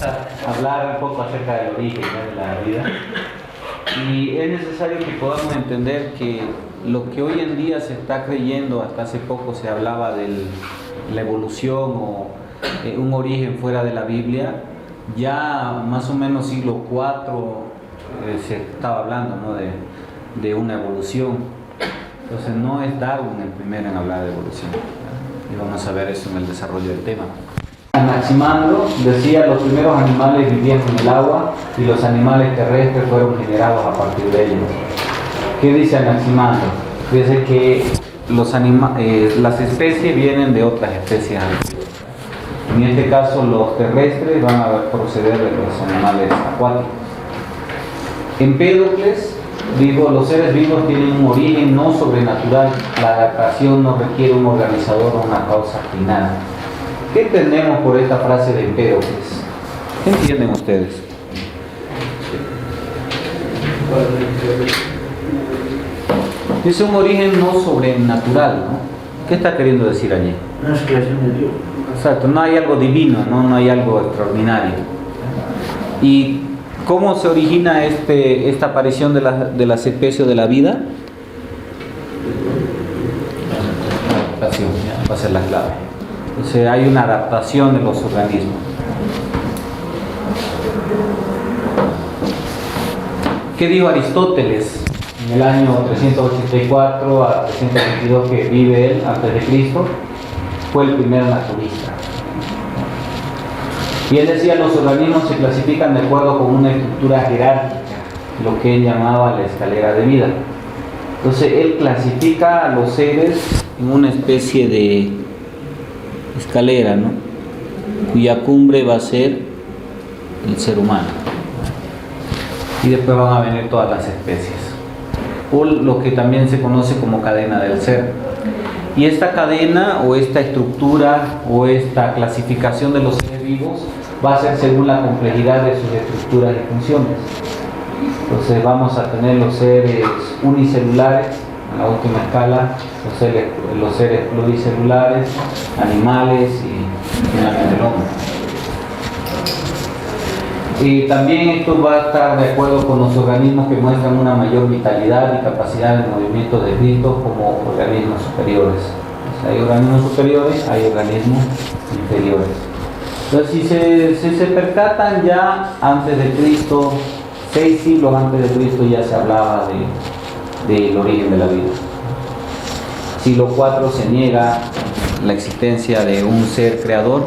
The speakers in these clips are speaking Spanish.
vamos a hablar un poco acerca del origen, ¿no?, de la vida. Y es necesario que podamos entender que lo que hoy en día se está creyendo, hasta hace poco se hablaba de la evolución o un origen fuera de la Biblia, ya más o menos siglo IV se estaba hablando, ¿no?, de una evolución. Entonces no es Darwin el primero en hablar de evolución, ¿no? Y vamos a ver eso en el desarrollo del tema. Anaximandro decía: los primeros animales vivían en el agua y los animales terrestres fueron generados a partir de ellos. ¿Qué dice Anaximandro? Dice que las especies vienen de otras especies antiguas. En este caso los terrestres van a proceder de los animales acuáticos. Empédocles dijo: los seres vivos tienen un origen no sobrenatural, la adaptación no requiere un organizador o una causa final. ¿Qué entendemos por esta frase de Empédocles? ¿Qué entienden ustedes? Es un origen no sobrenatural, ¿no? ¿Qué está queriendo decir allí? No es creación de Dios. Exacto, no hay algo divino, no hay algo extraordinario. ¿Y cómo se origina esta aparición de las especies de la vida? La adaptación, va a ser la clave. Entonces hay una adaptación de los organismos. ¿Qué dijo Aristóteles en el año 384 a 322 que vive él antes de Cristo? Fue el primer naturalista. Y él decía: los organismos se clasifican de acuerdo con una estructura jerárquica, lo que él llamaba la escalera de vida. Entonces él clasifica a los seres en una especie de escalera, ¿no?, cuya cumbre va a ser el ser humano. Y después van a venir todas las especies, o lo que también se conoce como cadena del ser. Y esta cadena o esta estructura o esta clasificación de los seres vivos va a ser según la complejidad de sus estructuras y funciones. Entonces vamos a tener los seres unicelulares en la última escala, los seres pluricelulares, animales y finalmente el hombre. Y también esto va a estar de acuerdo con los organismos que muestran una mayor vitalidad y capacidad de movimiento descritos como organismos superiores. O sea, hay organismos superiores, hay organismos inferiores. Entonces, si se percatan, ya antes de Cristo, 6 siglos antes de Cristo, ya se hablaba del origen de la vida. Siglo IV se niega la existencia de un ser creador.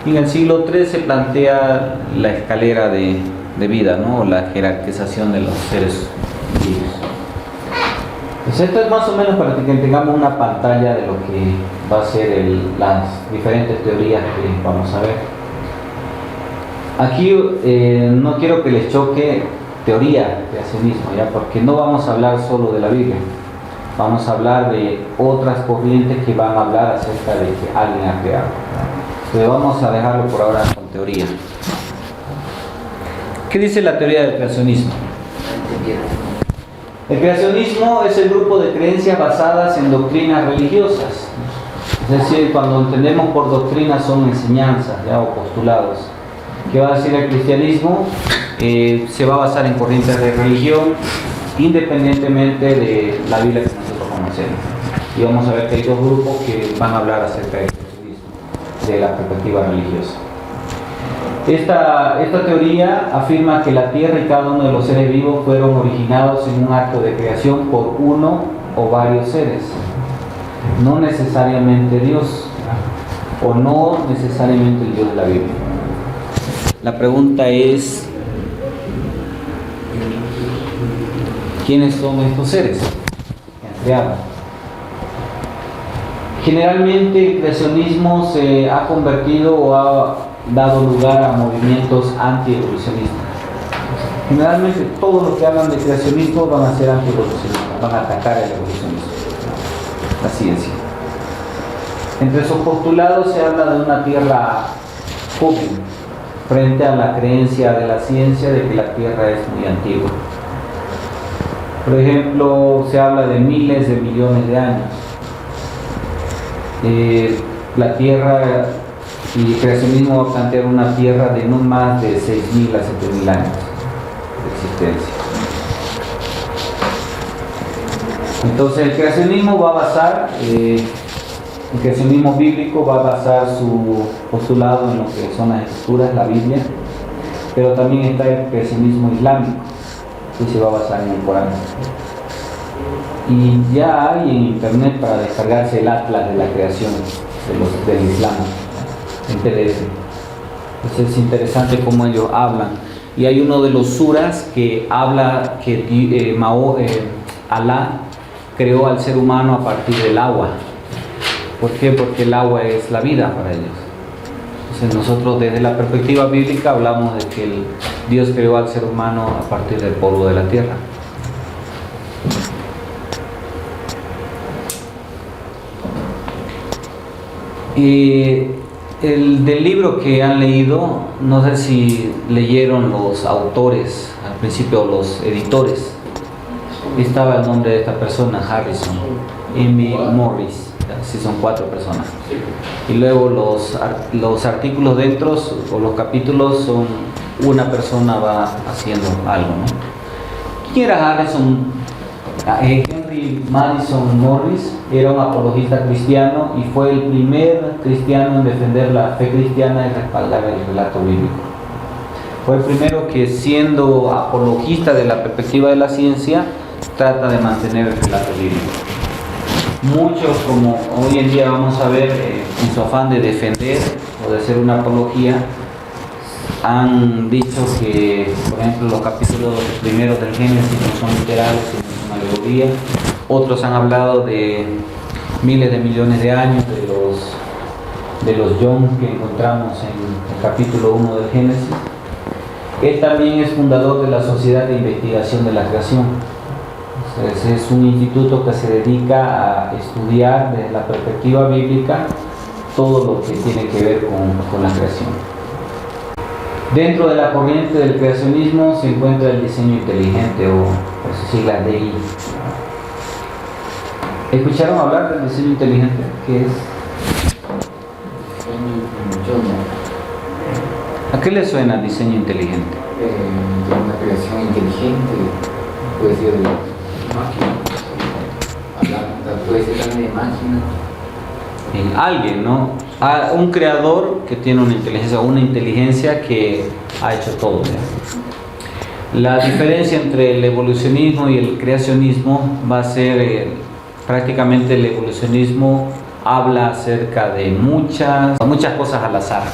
Y en el siglo III se plantea la escalera de vida, ¿no?, la jerarquización de los seres vivos. Pues esto es más o menos para que tengamos una pantalla de lo que va a ser las diferentes teorías que vamos a ver. Aquí no quiero que les choque teoría de creacionismo, ¿ya?, porque no vamos a hablar solo de la Biblia. Vamos a hablar de otras corrientes que van a hablar acerca de que alguien ha creado. Pero vamos a dejarlo por ahora con teoría. ¿Qué dice la teoría del creacionismo? El creacionismo es el grupo de creencias basadas en doctrinas religiosas. Es decir, cuando entendemos por doctrinas son enseñanzas, ¿ya?, o postulados. ¿Qué va a decir el cristianismo? Se va a basar en corrientes de religión independientemente de la Biblia que nosotros conocemos. Y vamos a ver que hay dos grupos que van a hablar acerca de la perspectiva religiosa. Esta teoría afirma que la tierra y cada uno de los seres vivos fueron originados en un acto de creación por uno o varios seres, no necesariamente Dios, o no necesariamente el Dios de la Biblia. La pregunta es: ¿quiénes son estos seres que han creado? Generalmente el creacionismo se ha convertido o ha dado lugar a movimientos anti-evolucionistas. Generalmente todos los que hablan de creacionismo van a ser anti-evolucionistas, van a atacar el evolucionismo, la ciencia. Entre sus postulados se habla de una tierra joven, frente a la creencia de la ciencia de que la tierra es muy antigua. Por ejemplo, se habla de miles de millones de años. La Tierra Y el creacionismo va a plantear una tierra de no más de 6.000 a 7.000 años de existencia. Entonces el creacionismo va a basar, el creacionismo bíblico va a basar su postulado en lo que son las escrituras, la Biblia, pero también está el creacionismo islámico, que se va a basar en el Corán. Y ya hay en internet para descargarse el atlas de la creación del Islam en PDF. Entonces es interesante cómo ellos hablan. Y hay uno de los suras que habla que Alá creó al ser humano a partir del agua. ¿Por qué? Porque el agua es la vida para ellos. Entonces nosotros desde la perspectiva bíblica hablamos de que Dios creó al ser humano a partir del polvo de la tierra. Y del libro que han leído, no sé si leyeron los autores, al principio los editores. Estaba el nombre de esta persona, Harrison, Amy Morris, si son 4 personas. Y luego los artículos dentro o los capítulos son una persona va haciendo algo, ¿no? ¿Quién era Harrison? Henry Madison Morris era un apologista cristiano y fue el primer cristiano en defender la fe cristiana y respaldar el relato bíblico. Fue el primero que, siendo apologista de la perspectiva de la ciencia, trata de mantener el relato bíblico. Muchos, como hoy en día vamos a ver, en su afán de defender o de hacer una apología, han dicho que, por ejemplo, los capítulos primeros del Génesis no son literales, sino son alegorías. Otros han hablado de miles de millones de años de los Yom que encontramos en el capítulo 1 del Génesis. Él también es fundador de la Sociedad de Investigación de la Creación. Entonces, es un instituto que se dedica a estudiar desde la perspectiva bíblica todo lo que tiene que ver con la creación. Dentro de la corriente del creacionismo se encuentra el diseño inteligente, o por sus siglas DI. ¿Escucharon hablar del diseño inteligente? ¿Qué es? ¿A qué le suena el diseño inteligente? Una creación inteligente, puede ser de máquina, puede ser también de máquina. En alguien, ¿no? A un creador que tiene una inteligencia que ha hecho todo, ¿ya? La diferencia entre el evolucionismo y el creacionismo va a ser prácticamente el evolucionismo habla acerca de muchas cosas al azar,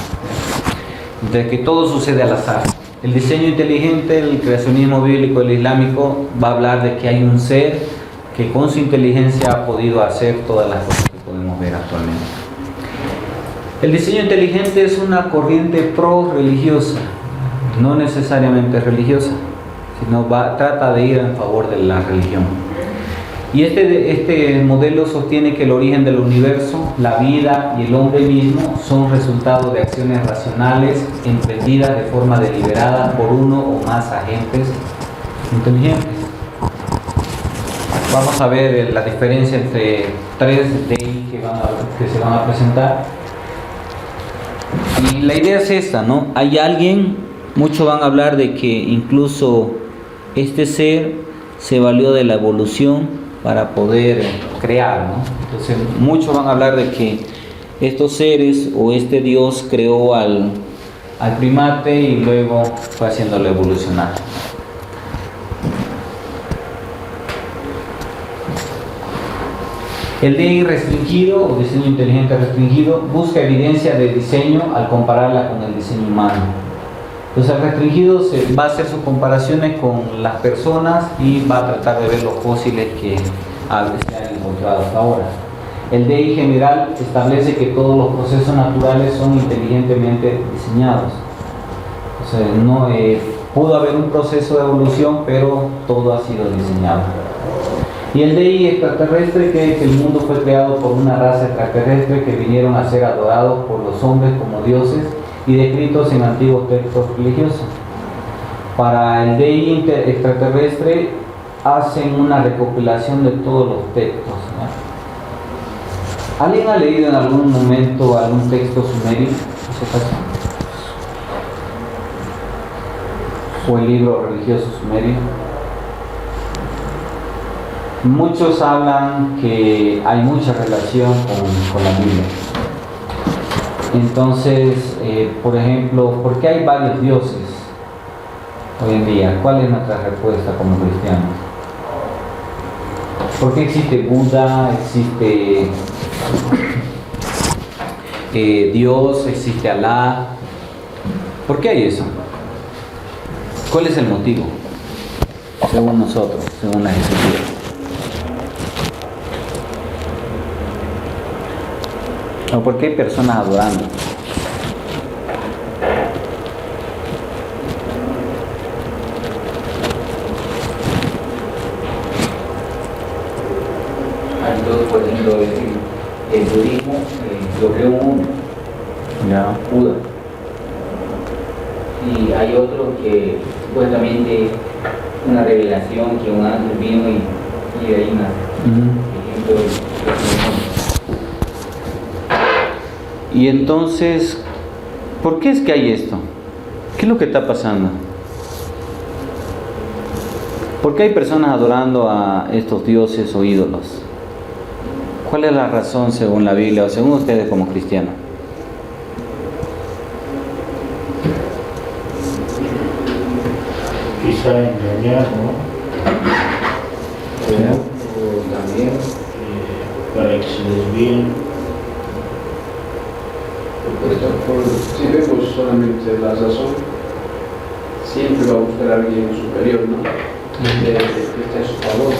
de que todo sucede al azar. El diseño inteligente, el creacionismo bíblico, el islámico, va a hablar de que hay un ser que con su inteligencia ha podido hacer todas las cosas que podemos ver actualmente. El diseño inteligente es una corriente pro-religiosa, no necesariamente religiosa, sino trata de ir en favor de la religión. Y este modelo sostiene que el origen del universo, la vida y el hombre mismo son resultado de acciones racionales emprendidas de forma deliberada por uno o más agentes inteligentes. Vamos a ver la diferencia entre 3 DI que se van a presentar. Y la idea es esta, ¿no? Hay alguien, muchos van a hablar de que incluso este ser se valió de la evolución para poder crear, ¿no? Entonces muchos van a hablar de que estos seres o este Dios creó al primate y luego fue haciéndolo evolucionar. El DI restringido o diseño inteligente restringido busca evidencia de diseño al compararla con el diseño humano. Entonces el restringido va a hacer sus comparaciones con las personas y va a tratar de ver los fósiles que se han encontrado hasta ahora. El DI general establece que todos los procesos naturales son inteligentemente diseñados. Entonces no pudo haber un proceso de evolución, pero todo ha sido diseñado. Y el DI extraterrestre cree que el mundo fue creado por una raza extraterrestre que vinieron a ser adorados por los hombres como dioses y descritos en antiguos textos religiosos. Para el DI extraterrestre hacen una recopilación de todos los textos, ¿no? ¿Alguien ha leído en algún momento algún texto sumerio? por si acaso. O el libro religioso sumerio. Muchos hablan que hay mucha relación con la Biblia. Entonces, por ejemplo, ¿por qué hay varios dioses hoy en día? ¿Cuál es nuestra respuesta como cristianos? ¿Por qué existe Buda, existe Dios, existe Alá? ¿Por qué hay eso? ¿Cuál es el motivo? Según nosotros, según las escrituras. ¿O por qué hay personas adorando? Entonces, por ejemplo, el budismo lo creó un mundo, Buda. Y hay otro que supuestamente una revelación que un ángel vino y de ahí nace. Por ejemplo, Y entonces, ¿por qué es que hay esto? ¿Qué es lo que está pasando? ¿Por qué hay personas adorando a estos dioses o ídolos? ¿Cuál es la razón según la Biblia o según ustedes como cristianos? Quizá engañar, ¿no? O también para que se desvíen. Si vemos solamente la razón, siempre va a buscar a alguien superior, ¿no? Que esté a su favor,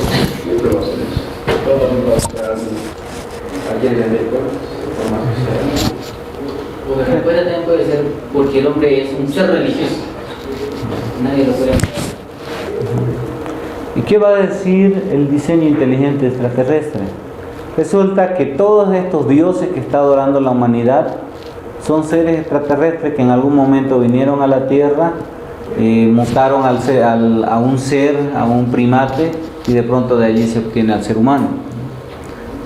siempre va a ser eso. Todo va a buscar a alguien, alguien de forma social. Lo que respuesta también puede ser porque el hombre es un ser religioso. Nadie lo puede hacer. ¿Y qué va a decir el diseño inteligente extraterrestre? Resulta que todos estos dioses que está adorando la humanidad son seres extraterrestres que en algún momento vinieron a la Tierra, mutaron a un ser, a un primate, y de pronto de allí se obtiene al ser humano.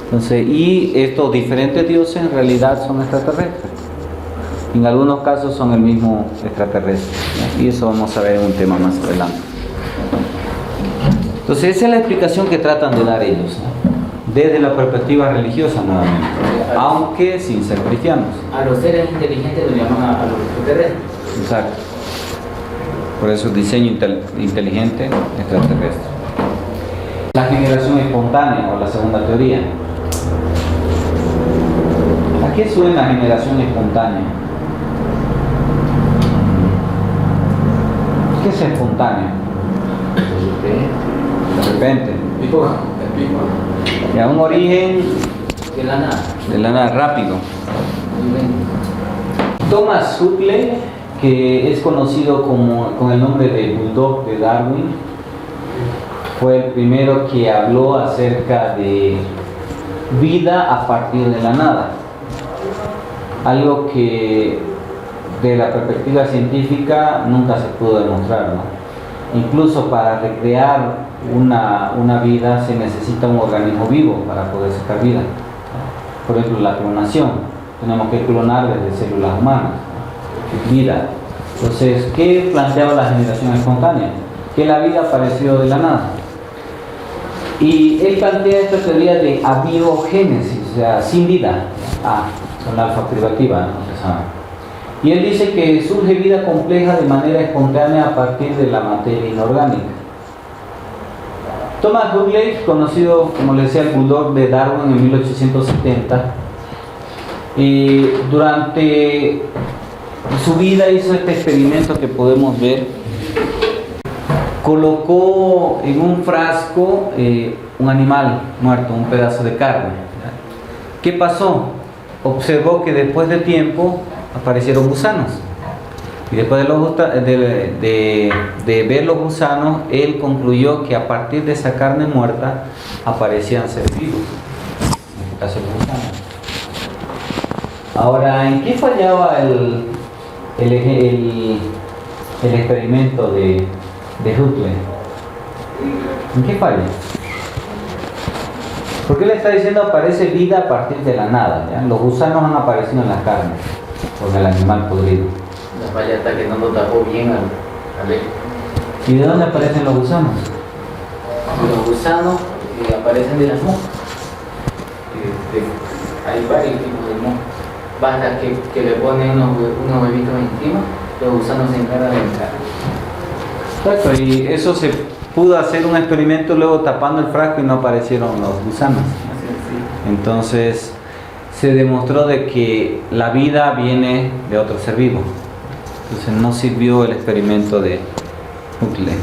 Entonces, y estos diferentes dioses en realidad son extraterrestres. En algunos casos son el mismo extraterrestre, ¿no? Y eso vamos a ver en un tema más adelante. Entonces, esa es la explicación que tratan de dar ellos, ¿no? Desde la perspectiva religiosa nuevamente, aunque sin ser cristianos. A los seres inteligentes los llaman a los extraterrestres. Exacto. Por eso diseño inteligente extraterrestre. La generación espontánea o la segunda teoría. ¿A qué suena generación espontánea? ¿Qué es espontáneo? De repente. Ya, un origen De la nada. de la nada, rápido. Thomas Huxley, que es conocido con el nombre de Bulldog de Darwin, fue el primero que habló acerca de vida a partir de la nada. Algo que de la perspectiva científica nunca se pudo demostrar, ¿no? Incluso para recrear una vida se necesita un organismo vivo para poder sacar vida. Por ejemplo, la clonación. Tenemos que clonar desde células humanas. Vida. Entonces, ¿qué planteaba la generación espontánea? Que la vida apareció de la nada. Y él plantea esta teoría de abiogénesis, o sea, sin vida. Con la alfa privativa, no se sabe. Y él dice que surge vida compleja de manera espontánea a partir de la materia inorgánica. Thomas Huxley, conocido como le decía el Bulldog de Darwin en 1870, durante su vida hizo este experimento que podemos ver. Colocó en un frasco un animal muerto, un pedazo de carne. ¿Qué pasó? Observó que después de tiempo aparecieron gusanos. Y después de ver los gusanos, él concluyó que a partir de esa carne muerta aparecían seres vivos. En este caso, los gusanos. Ahora, ¿en qué fallaba el experimento de Huxley? ¿En qué falla? Porque él está diciendo aparece vida a partir de la nada, ¿ya? Los gusanos han aparecido en la carne. con el animal podrido. La falla hasta que no lo tapó bien al eje. ¿Y de dónde aparecen los gusanos? Los gusanos aparecen de las moscas. Hay varios tipos de moscas. Basta que le ponen unos huevitos encima, los gusanos se encargan de entrar. Exacto, y eso se pudo hacer un experimento luego tapando el frasco y no aparecieron los gusanos. Entonces se demostró de que la vida viene de otro ser vivo. Entonces no sirvió el experimento de Huxley.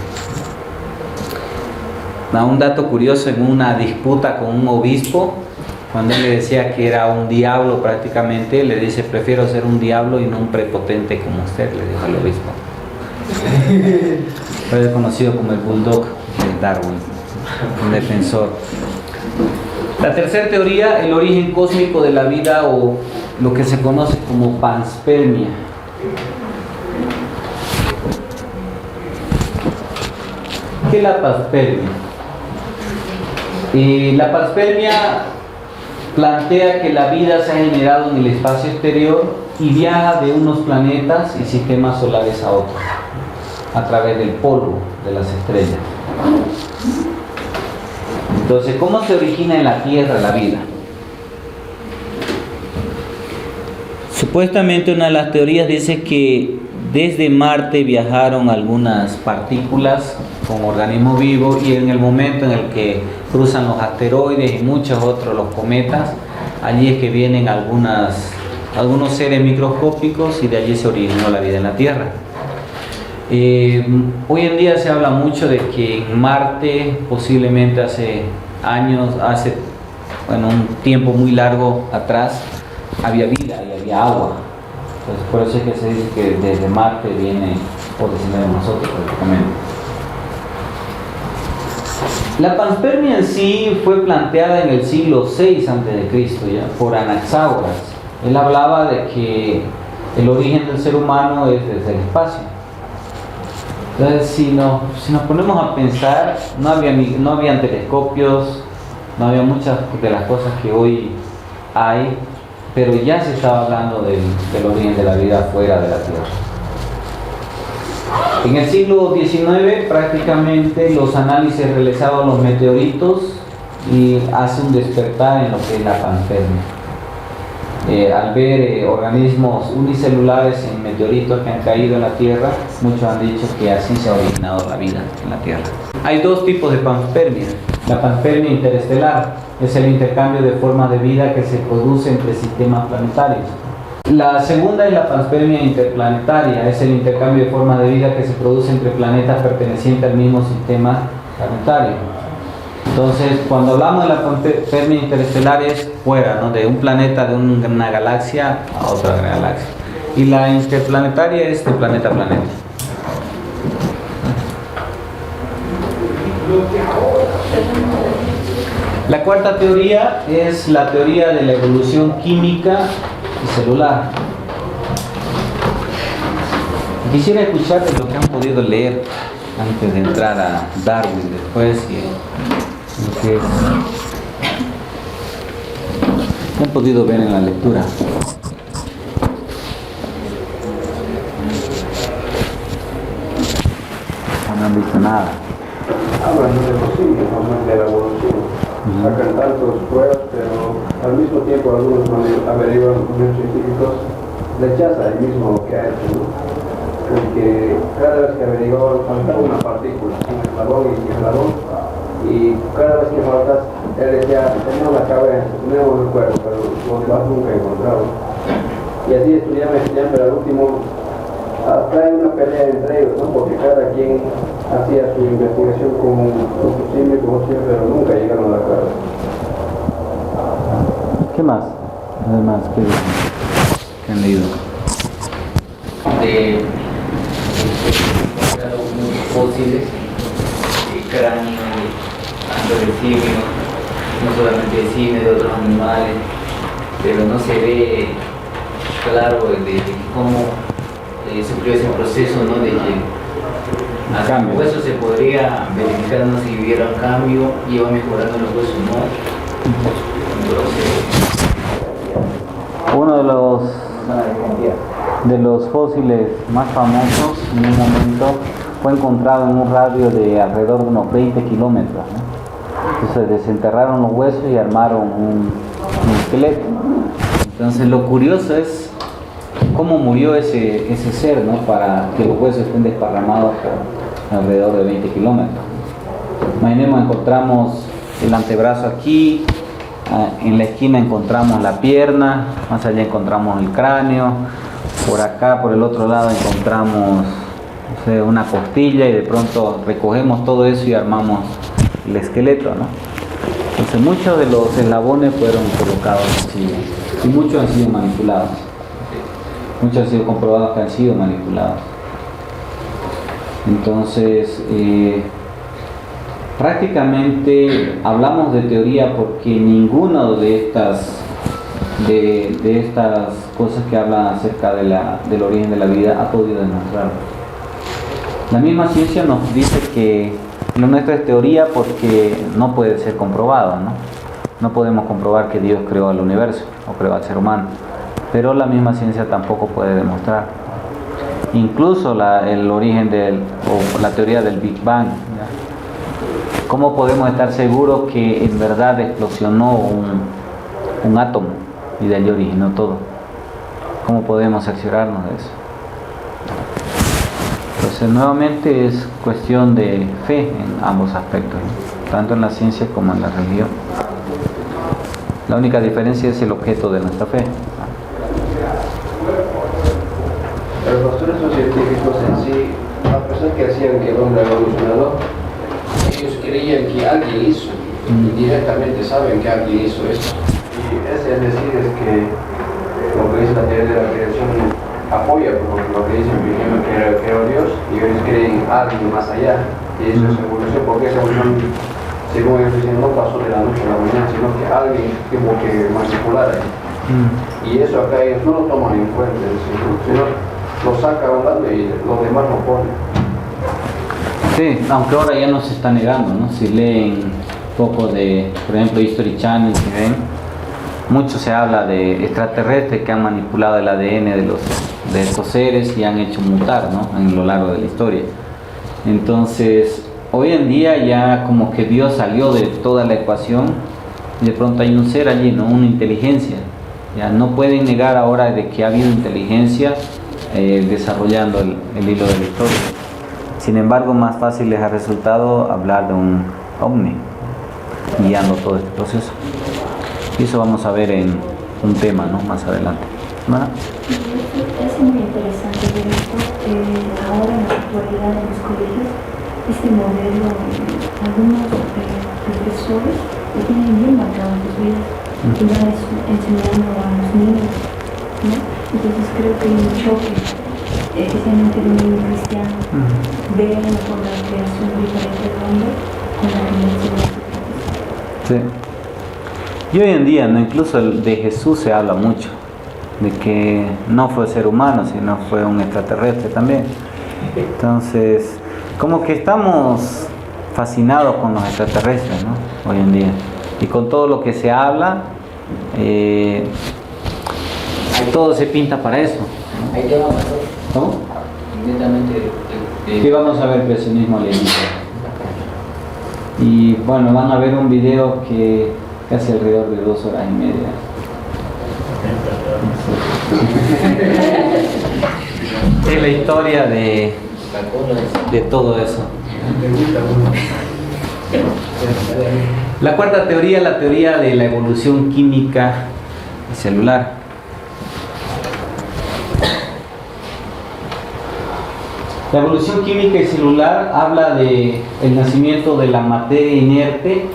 Un dato curioso, en una disputa con un obispo, cuando él le decía que era un diablo prácticamente, le dice: prefiero ser un diablo y no un prepotente como usted, le dijo al obispo. Fue conocido como el bulldog de Darwin, un defensor. La tercera teoría, el origen cósmico de la vida, o lo que se conoce como panspermia. ¿Qué es la panspermia? La panspermia plantea que la vida se ha generado en el espacio exterior y viaja de unos planetas y sistemas solares a otros a través del polvo de las estrellas. Entonces, ¿cómo se origina en la Tierra la vida? Supuestamente una de las teorías dice que desde Marte viajaron algunas partículas con organismos vivos, y en el momento en el que cruzan los asteroides y muchos otros, los cometas, allí es que vienen algunos seres microscópicos, y de allí se originó la vida en la Tierra. Hoy en día se habla mucho de que en Marte, posiblemente hace años, un tiempo muy largo atrás, había vida y había agua. Entonces, por eso es que se dice que desde Marte viene, o descendemos nosotros prácticamente. La panspermia en sí fue planteada en el siglo VI a.C. ya por Anaxágoras. Él hablaba de que el origen del ser humano es desde el espacio. Entonces, si nos ponemos a pensar, no había telescopios, no había muchas de las cosas que hoy hay, pero ya se estaba hablando del origen de la vida fuera de la Tierra. En el siglo XIX, prácticamente los análisis realizados a los meteoritos y hace un despertar en lo que es la panspermia. Al ver organismos unicelulares en meteoritos que han caído en la Tierra, muchos han dicho que así se ha originado la vida en la Tierra. Hay dos tipos de panspermia. La panspermia interestelar es el intercambio de formas de vida que se produce entre sistemas planetarios. La segunda es la panspermia interplanetaria, es el intercambio de formas de vida que se produce entre planetas pertenecientes al mismo sistema planetario. Entonces, cuando hablamos de la panspermia interestelar, es fuera, ¿no?, de un planeta, de una galaxia a otra galaxia. Y la interplanetaria es de planeta a planeta. La cuarta teoría es la teoría de la evolución química y celular. Quisiera escuchar de lo que han podido leer antes de entrar a Darwin después, y lo que han podido ver en la lectura. No han visto nada. Hablan de los simios, hablan de la evolución. Sacan tantas pruebas, pero al mismo tiempo algunos averiguan, unos científicos rechazan el mismo lo que ha hecho, ¿no? Porque cada vez que averiguaban faltaba una partícula, un eslabón y eslabón, y cada vez que faltas, él decía, tenemos la cabeza, tenemos el cuerpo, pero los demás nunca encontraron. Y así estudiaban, pero al último hasta hay una pelea entre ellos, ¿no? Porque cada quien hacía su investigación con su simio, pero nunca llegaron a la clave. ¿Qué más? Además, ¿qué han leído? Fósiles, cráneo, tanto de simio, no solamente de simio, de otros animales, pero no se ve claro de cómo sufrió ese proceso, ¿no? De que hasta los huesos se podría verificar, ¿no?, si hubiera un cambio, iba mejorando los huesos, ¿no? Entonces, uno de los de los fósiles más famosos en un momento fue encontrado en un radio de alrededor de unos 20 kilómetros, ¿no? Entonces desenterraron los huesos y armaron un esqueleto. Entonces lo curioso es cómo murió ese ser, ¿no? Para que los huesos estén desparramados por alrededor de 20 kilómetros. Imaginemos, encontramos el antebrazo aquí, en la esquina encontramos la pierna, más allá encontramos el cráneo, por acá, por el otro lado encontramos, no sé, una costilla, y de pronto recogemos todo eso y armamos el esqueleto, ¿no? Entonces muchos de los eslabones fueron colocados así, y muchos han sido manipulados. Muchos han sido comprobados que han sido manipulados. Entonces, prácticamente hablamos de teoría porque ninguna de estas cosas que hablan acerca del origen de la vida ha podido demostrarlo. La misma ciencia nos dice que lo nuestro es teoría porque no puede ser comprobado, ¿no? No podemos comprobar que Dios creó el universo o creó al ser humano, pero la misma ciencia tampoco puede demostrar. Incluso el origen o la teoría del Big Bang, ¿ya? ¿Cómo podemos estar seguros que en verdad explosionó un átomo y de allí originó todo? ¿Cómo podemos cerciorarnos de eso? Entonces nuevamente es cuestión de fe en ambos aspectos, ¿no? Tanto en la ciencia como en la religión. La única diferencia es el objeto de nuestra fe. Pero los postulados científicos en sí, a pesar que hacían que el hombre evolucionado, ellos creían que alguien hizo, indirectamente saben que alguien hizo esto. Y es decir, es que lo que dice la teoría de la creación apoya lo que dicen primero que creó Dios, y ellos creen alguien más allá. Y eso es evolución, porque esa evolución, según ellos dicen, no pasó de la noche a la mañana, sino que alguien tuvo que manipular ahí. Y eso acá ellos no lo toman en cuenta, sino lo sacan a un lado y los demás lo ponen. Sí, aunque ahora ya no se está negando, ¿no? Si leen un poco de, por ejemplo, History Channel, si ven, mucho se habla de extraterrestres que han manipulado el ADN de estos seres y han hecho mutar, ¿no? En lo largo de la historia. Entonces, hoy en día ya como que Dios salió de toda la ecuación y de pronto hay un ser allí, ¿no? Una inteligencia. Ya no pueden negar ahora de que ha habido inteligencia desarrollando el hilo de la historia. Sin embargo, más fácil les ha resultado hablar de un ovni guiando todo este proceso. Y eso vamos a ver en un tema, ¿no? Más adelante. ¿No? Es muy interesante ver esto. Ahora en la actualidad en los colegios, este modelo, algunos profesores lo tienen bien marcado en sus vidas, y van enseñando a los niños, ¿no? Entonces creo que hay un choque, especialmente de un niño cristiano, ver con la creación diferente del hombre con la creación de Jesús. Sí. Y hoy en día, ¿no? Incluso de Jesús se habla mucho, de que no fue ser humano, sino fue un extraterrestre también. Entonces, como que estamos fascinados con los extraterrestres, ¿no? Hoy en día. Y con todo lo que se habla, todo se pinta para eso. Ahí te vamos a ver. ¿Cómo? Directamente. Sí, vamos a ver creacionismo alienígena. Y bueno, van a ver un video que casi alrededor de 2 horas y media. Es la historia de todo eso. La cuarta teoría es la teoría de la evolución química celular. La evolución química y celular habla de el nacimiento de la materia inerte,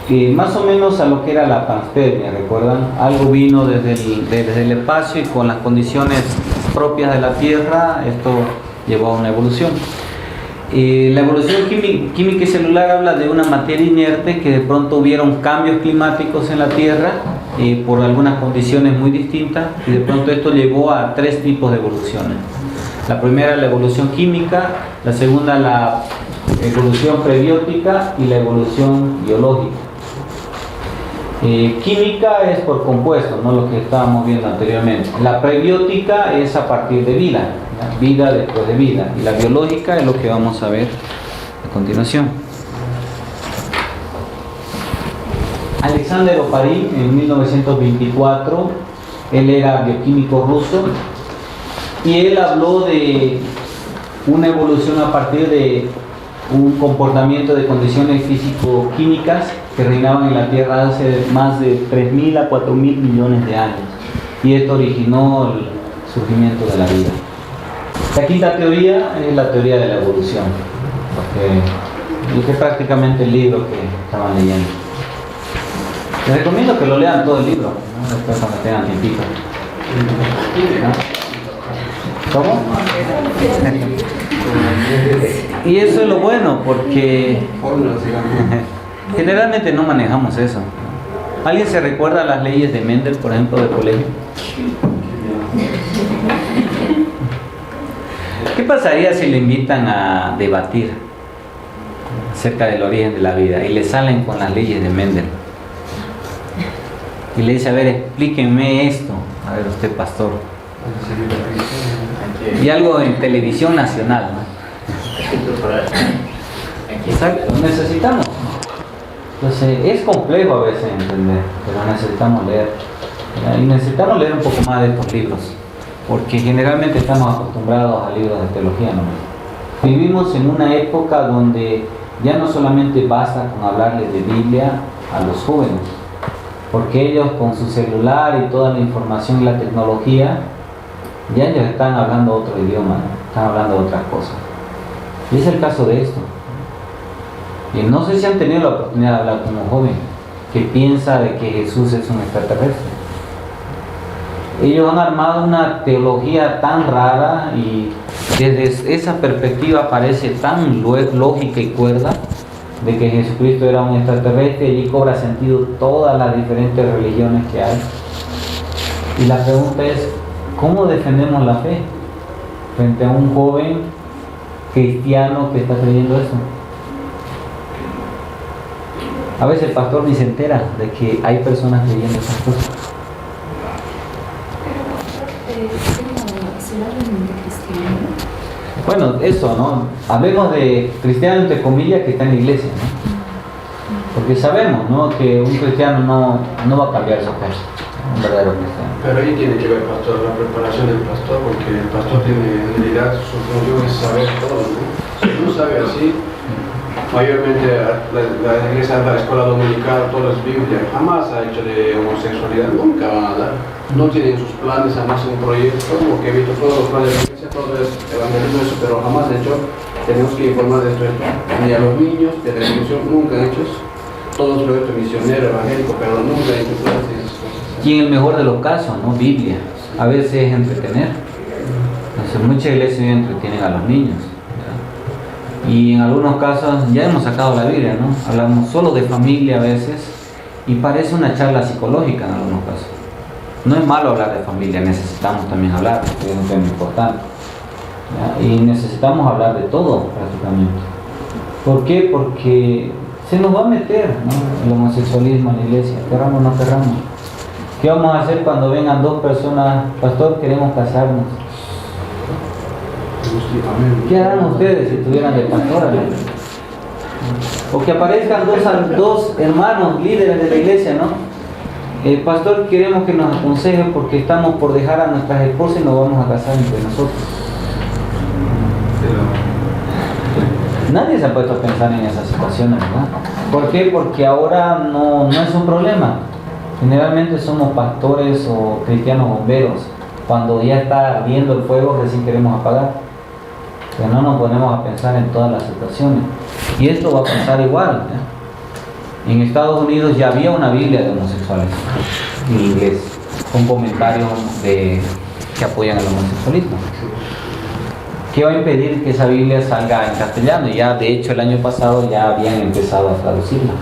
que más o menos a lo que era la panspermia, ¿recuerdan? Algo vino desde el espacio y con las condiciones propias de la Tierra, esto llevó a una evolución. La evolución química y celular habla de una materia inerte que de pronto hubieron cambios climáticos en la Tierra por algunas condiciones muy distintas, y de pronto esto llevó a 3 tipos de evoluciones. La primera, la evolución química; la segunda, la evolución prebiótica; y la evolución biológica. Química es por compuesto, no lo que estábamos viendo anteriormente. La prebiótica es a partir de vida, ¿ya? Vida después de vida. Y la biológica es lo que vamos a ver a continuación. Alexander Oparin, en 1924, él era bioquímico ruso y él habló de una evolución a partir de un comportamiento de condiciones físico-químicas que reinaban en la Tierra hace más de 3.000 a 4.000 millones de años, y esto originó el surgimiento de la vida. La quinta teoría es la teoría de la evolución, porque es prácticamente el libro que estaban leyendo. Les recomiendo que lo lean todo el libro, ¿no? Después cuando tengan tiempito. ¿No? ¿Cómo? Y eso es lo bueno, porque generalmente no manejamos eso. ¿Alguien se recuerda las leyes de Mendel, por ejemplo, del colegio? ¿Qué pasaría si le invitan a debatir acerca del origen de la vida y le salen con las leyes de Mendel? Y le dice, a ver, explíquenme esto. A ver, usted, pastor. Y algo en televisión nacional, ¿no? Exacto, necesitamos. Entonces, es complejo a veces entender, pero necesitamos leer. Y necesitamos leer un poco más de estos libros, porque generalmente estamos acostumbrados a libros de teología, ¿no? Vivimos en una época donde ya no solamente basta con hablarles de Biblia a los jóvenes, porque ellos con su celular y toda la información y la tecnología, ya ellos están hablando otro idioma, ¿no? Están hablando otras cosas. Y es el caso de esto. Y no sé si han tenido la oportunidad de hablar con un joven que piensa de que Jesús es un extraterrestre. Ellos han armado una teología tan rara y desde esa perspectiva parece tan lógica y cuerda de que Jesucristo era un extraterrestre, y allí cobra sentido todas las diferentes religiones que hay. Y la pregunta es, ¿cómo defendemos la fe frente a un joven cristiano que está creyendo eso? A veces el pastor ni se entera de que hay personas creyendo esas cosas. Bueno, eso, ¿no? Hablemos de cristiano entre comillas que está en la iglesia, ¿no? Porque sabemos, ¿no?, que un cristiano no va a cambiar su fe, un verdadero cristiano. Pero ahí tiene que ver, pastor, la preparación del pastor, porque el pastor tiene en realidad su función es saber todo, ¿no? Si no sabe así, mayormente la iglesia de la escuela dominical, todas las Biblias, jamás ha hecho de homosexualidad, nunca van a dar. No tienen sus planes, jamás un proyecto, porque he visto todos los planes de la iglesia, todo es evangelismo, eso, pero jamás han hecho, tenemos que informar de esto. Ni a los niños de la religión nunca han hecho todos los proyectos misioneros, evangélicos, pero nunca han hecho planes de esas cosas. Y en el mejor de los casos, ¿no?, Biblia, a veces es entretener. Entonces muchas iglesias entretienen a los niños. Y en algunos casos ya hemos sacado la Biblia, ¿no? Hablamos solo de familia a veces y parece una charla psicológica en algunos casos. No es malo hablar de familia, necesitamos también hablar, porque es un tema importante, ¿ya? Y necesitamos hablar de todo prácticamente. ¿Por qué? Porque se nos va a meter, ¿no?, el homosexualismo en la iglesia, querramos o no querramos. ¿Qué vamos a hacer cuando vengan dos personas, pastor, queremos casarnos? ¿Qué harán ustedes si estuvieran de pastor? O que aparezcan dos hermanos líderes de la iglesia, ¿no? Pastor, queremos que nos aconseje porque estamos por dejar a nuestras esposas y nos vamos a casar entre nosotros. Nadie se ha puesto a pensar en esas situaciones, ¿verdad? ¿Por qué? Porque ahora no es un problema. Generalmente somos pastores o cristianos bomberos. Cuando ya está ardiendo el fuego, recién queremos apagar. Que no nos ponemos a pensar en todas las situaciones. Y esto va a pasar igual, ¿ya? En Estados Unidos ya había una Biblia de homosexuales en inglés, con comentarios que apoyan el homosexualismo. ¿Qué va a impedir que esa Biblia salga en castellano? Ya de hecho el año pasado ya habían empezado a traducirla.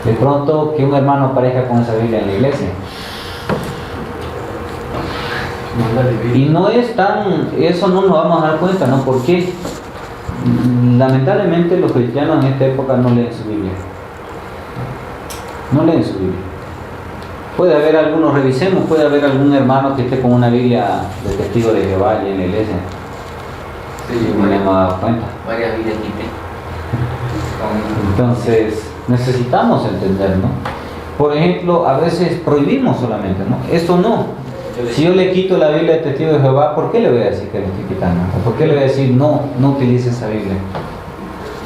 De pronto que un hermano aparezca con esa Biblia en la iglesia. Y no es eso no nos vamos a dar cuenta, ¿no? Porque lamentablemente los cristianos en esta época no leen su Biblia. No leen su Biblia. Puede haber algunos, revisemos, puede haber algún hermano que esté con una Biblia de testigo de Jehová y en la iglesia. Sí, No me hemos dado cuenta. varias vidas quité. Entonces, necesitamos entender, ¿no? Por ejemplo, a veces prohibimos solamente, ¿no? Esto no. Si yo le quito la Biblia de testigo de Jehová, ¿por qué le voy a decir que le estoy quitando? ¿O por qué le voy a decir no utilice esa Biblia?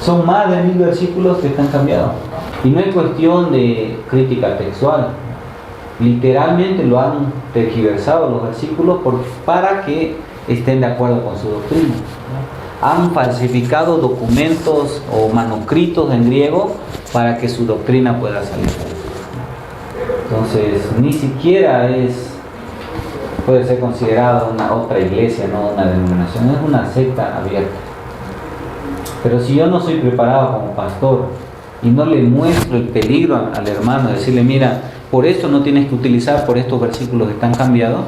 Son más de 1000 versículos que están cambiados. Y no es cuestión de crítica textual. Literalmente lo han tergiversado los versículos para que estén de acuerdo con su doctrina. Han falsificado documentos o manuscritos en griego para que su doctrina pueda salir. Entonces, ni siquiera puede ser considerada una otra iglesia, no una denominación, es una secta abierta. Pero si yo no soy preparado como pastor y no le muestro el peligro al hermano, decirle, mira, por esto no tienes que utilizar, por estos versículos que están cambiados,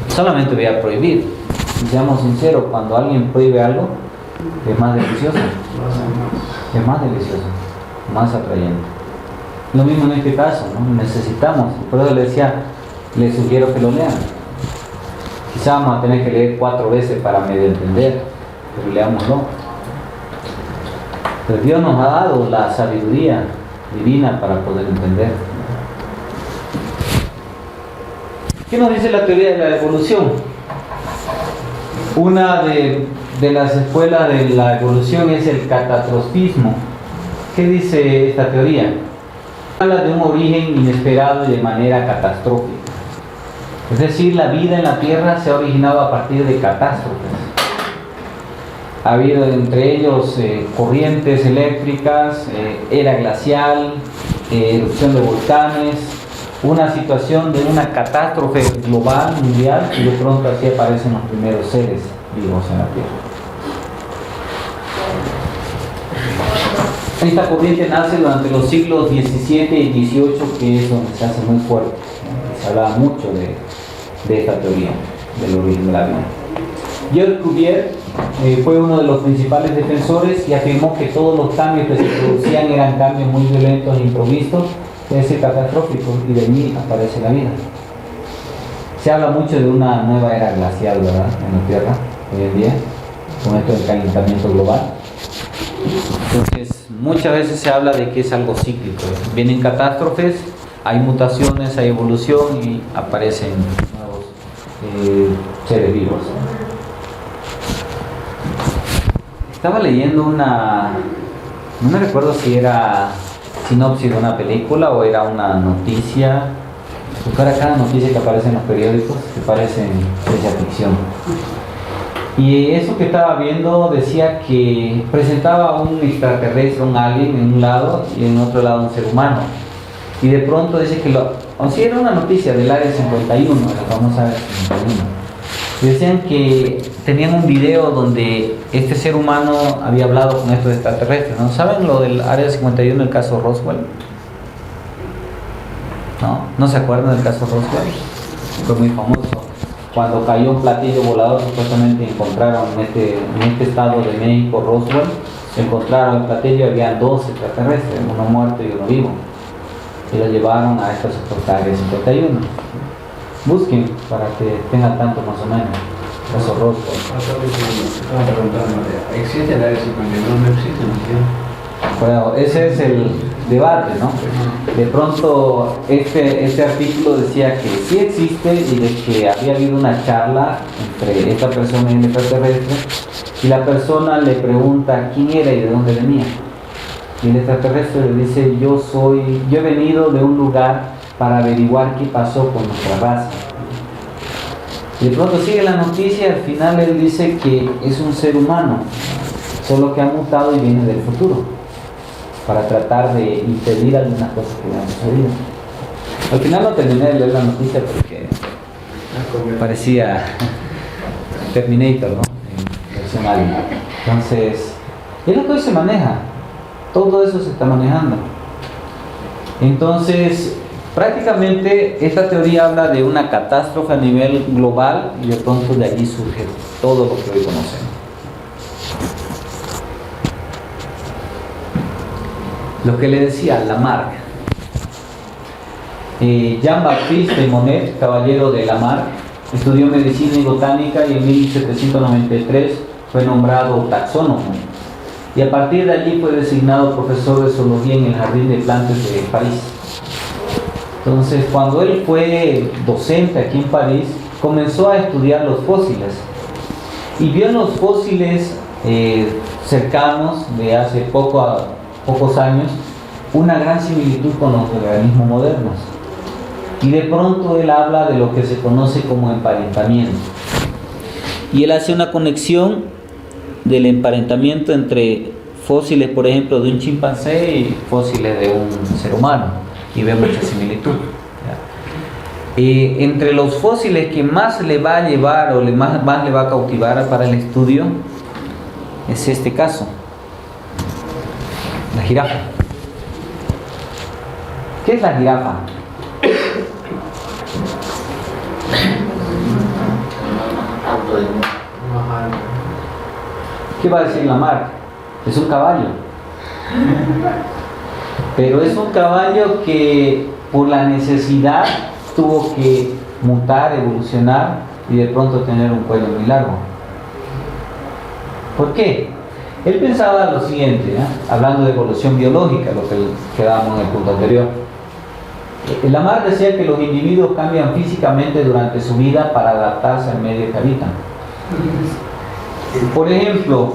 solamente voy a prohibir. Y seamos sinceros, cuando alguien prohíbe algo, es más delicioso, más atrayente. Lo mismo en este caso, ¿no? Necesitamos, por eso les sugiero que lo lean. Quizá vamos a tener que leer 4 veces para medio entender, pero leámoslo. Pero Dios nos ha dado la sabiduría divina para poder entender. ¿Qué nos dice la teoría de la evolución? Una de las escuelas de la evolución es el catastrofismo. ¿Qué dice esta teoría? Habla de un origen inesperado y de manera catastrófica. Es decir, la vida en la Tierra se ha originado a partir de catástrofes. Ha habido entre ellos corrientes eléctricas, era glacial, erupción de volcanes, una situación de una catástrofe global, mundial, y de pronto así aparecen los primeros seres vivos en la Tierra. Esta corriente nace durante los siglos XVII y XVIII, que es donde se hace muy fuerte. Se hablaba mucho de esta teoría, del origen de la vida. George Cuvier fue uno de los principales defensores y afirmó que todos los cambios que se producían eran cambios muy violentos e improvistos, es catastrófico, y de allí aparece la vida. Se habla mucho de una nueva era glacial, ¿verdad?, en la Tierra hoy en día, con esto del calentamiento global. Entonces, muchas veces se habla de que es algo cíclico. Vienen catástrofes, hay mutaciones, hay evolución y aparecen nuevos seres vivos. Estaba leyendo no me recuerdo si era sinopsis de una película o era una noticia. Buscar cada noticia que aparece en los periódicos que parecen ciencia ficción. Y eso que estaba viendo decía que presentaba un extraterrestre, un alien en un lado y en otro lado un ser humano. Y de pronto dice que o sea, era una noticia del Área 51, la famosa Área 51. Y decían que tenían un video donde este ser humano había hablado con estos extraterrestres, ¿no? ¿Saben lo del Área 51, el caso Roswell? ¿No se acuerdan del caso Roswell? Fue muy famoso. Cuando cayó un platillo volador, supuestamente encontraron en este estado de México, Roswell, encontraron el platillo y había 2 extraterrestres, uno muerto y uno vivo. Y lo llevaron a esta supuesta Área 51. Busquen para que tengan tanto más o menos. Caso Roswell. Estaba preguntando, ¿existe el área 51? No existe, ¿no? Bueno, ese es el debate, ¿no? De pronto este artículo decía que sí existe y de que había habido una charla entre esta persona y el extraterrestre, y la persona le pregunta quién era y de dónde venía. Y el extraterrestre le dice, yo he venido de un lugar para averiguar qué pasó con nuestra raza. Y de pronto sigue la noticia y al final él dice que es un ser humano, solo que ha mutado y viene del futuro, para tratar de impedir algunas cosas que han sucedido. Al final no terminé de leer la noticia porque parecía Terminator, ¿no? En versión alien. Entonces, es lo que hoy se maneja. Todo eso se está manejando. Entonces, prácticamente esta teoría habla de una catástrofe a nivel global y de pronto de allí surge todo lo que hoy conocemos. Lo que le decía, Lamarck. Jean-Baptiste de Monnet, caballero de Lamarck, estudió medicina y botánica y en 1793 fue nombrado taxónomo. Y a partir de allí fue designado profesor de zoología en el Jardín de Plantas de París. Entonces, cuando él fue docente aquí en París, comenzó a estudiar los fósiles y vio en los fósiles cercanos de hace pocos años una gran similitud con los organismos modernos. Y de pronto él habla de lo que se conoce como emparentamiento. Y él hace una conexión del emparentamiento entre fósiles, por ejemplo, de un chimpancé y fósiles de un ser humano. Y ve mucha similitud. Entre los fósiles que más le va a llevar o más le va a cautivar para el estudio es este caso, la jirafa. ¿Qué es la jirafa? ¿Qué va a decir Lamarck? Es un caballo. Pero es un caballo que por la necesidad tuvo que mutar, evolucionar y de pronto tener un cuello muy largo. ¿Por qué? Él pensaba lo siguiente, hablando de evolución biológica, lo que quedábamos en el punto anterior. Lamarck decía que los individuos cambian físicamente durante su vida para adaptarse al medio que habitan. Por ejemplo,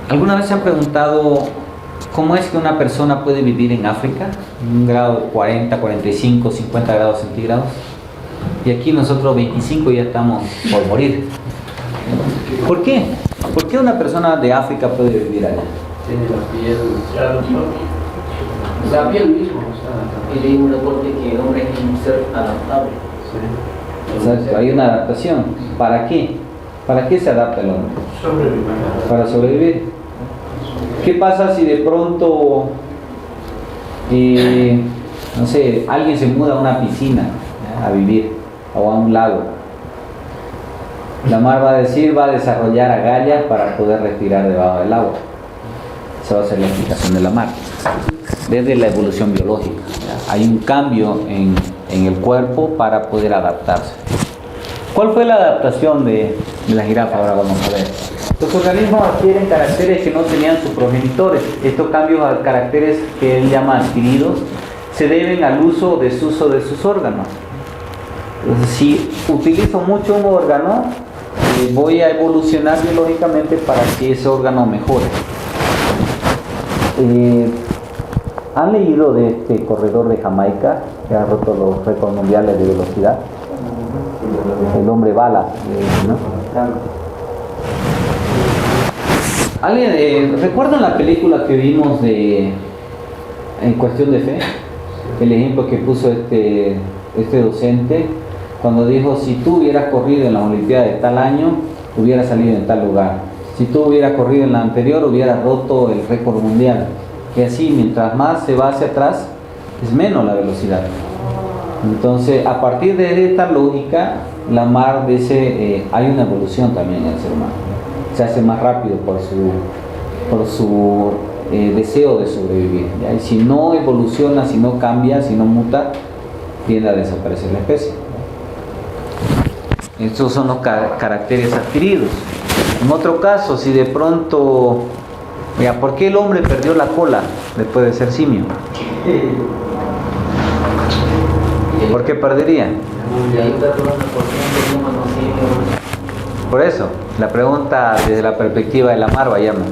¿alguna vez se han preguntado cómo es que una persona puede vivir en África en un grado de 40, 45, 50 grados centígrados? Y aquí nosotros 25 ya estamos por morir. ¿Por qué? ¿Por qué una persona de África puede vivir allá? Tiene la piel misma. Y leí un reporte que el hombre es un ser adaptable. Exacto, hay una adaptación. ¿Para qué? ¿Para qué se adapta el hombre? Para sobrevivir. ¿Qué pasa si de pronto, no sé, alguien se muda a una piscina a vivir o a un lago? Lamarck va a decir, va a desarrollar agallas para poder respirar debajo del agua. Esa va a ser la explicación de Lamarck. Desde la evolución biológica, hay un cambio en el cuerpo para poder adaptarse. ¿Cuál fue la adaptación de la jirafa? Ahora vamos a ver. Los organismos adquieren caracteres que no tenían sus progenitores. Estos cambios a caracteres que él llama adquiridos se deben al uso o desuso de sus órganos. Entonces, si utilizo mucho un órgano, voy a evolucionar biológicamente para que ese órgano mejore. ¿Han leído de este corredor de Jamaica que ha roto los récords mundiales de velocidad? El hombre bala, ¿no? ¿Alguien recuerdan la película que vimos de En Cuestión de Fe? El ejemplo que puso este docente cuando dijo: si tú hubieras corrido en la Olimpiada de tal año, hubieras salido en tal lugar. Si tú hubieras corrido en la anterior, hubieras roto el récord mundial. Y así, mientras más se va hacia atrás, es menos la velocidad. Entonces, a partir de esta lógica, Lamarck dice, hay una evolución también en el ser humano. Se hace más rápido por su deseo de sobrevivir, ¿ya? Y si no evoluciona, si no cambia, si no muta, tiende a desaparecer la especie. Estos son los caracteres adquiridos. En otro caso, si de pronto, mira, ¿por qué el hombre perdió la cola después de ser simio? ¿Por qué perdería? Por eso, la pregunta desde la perspectiva de Lamarck, llama.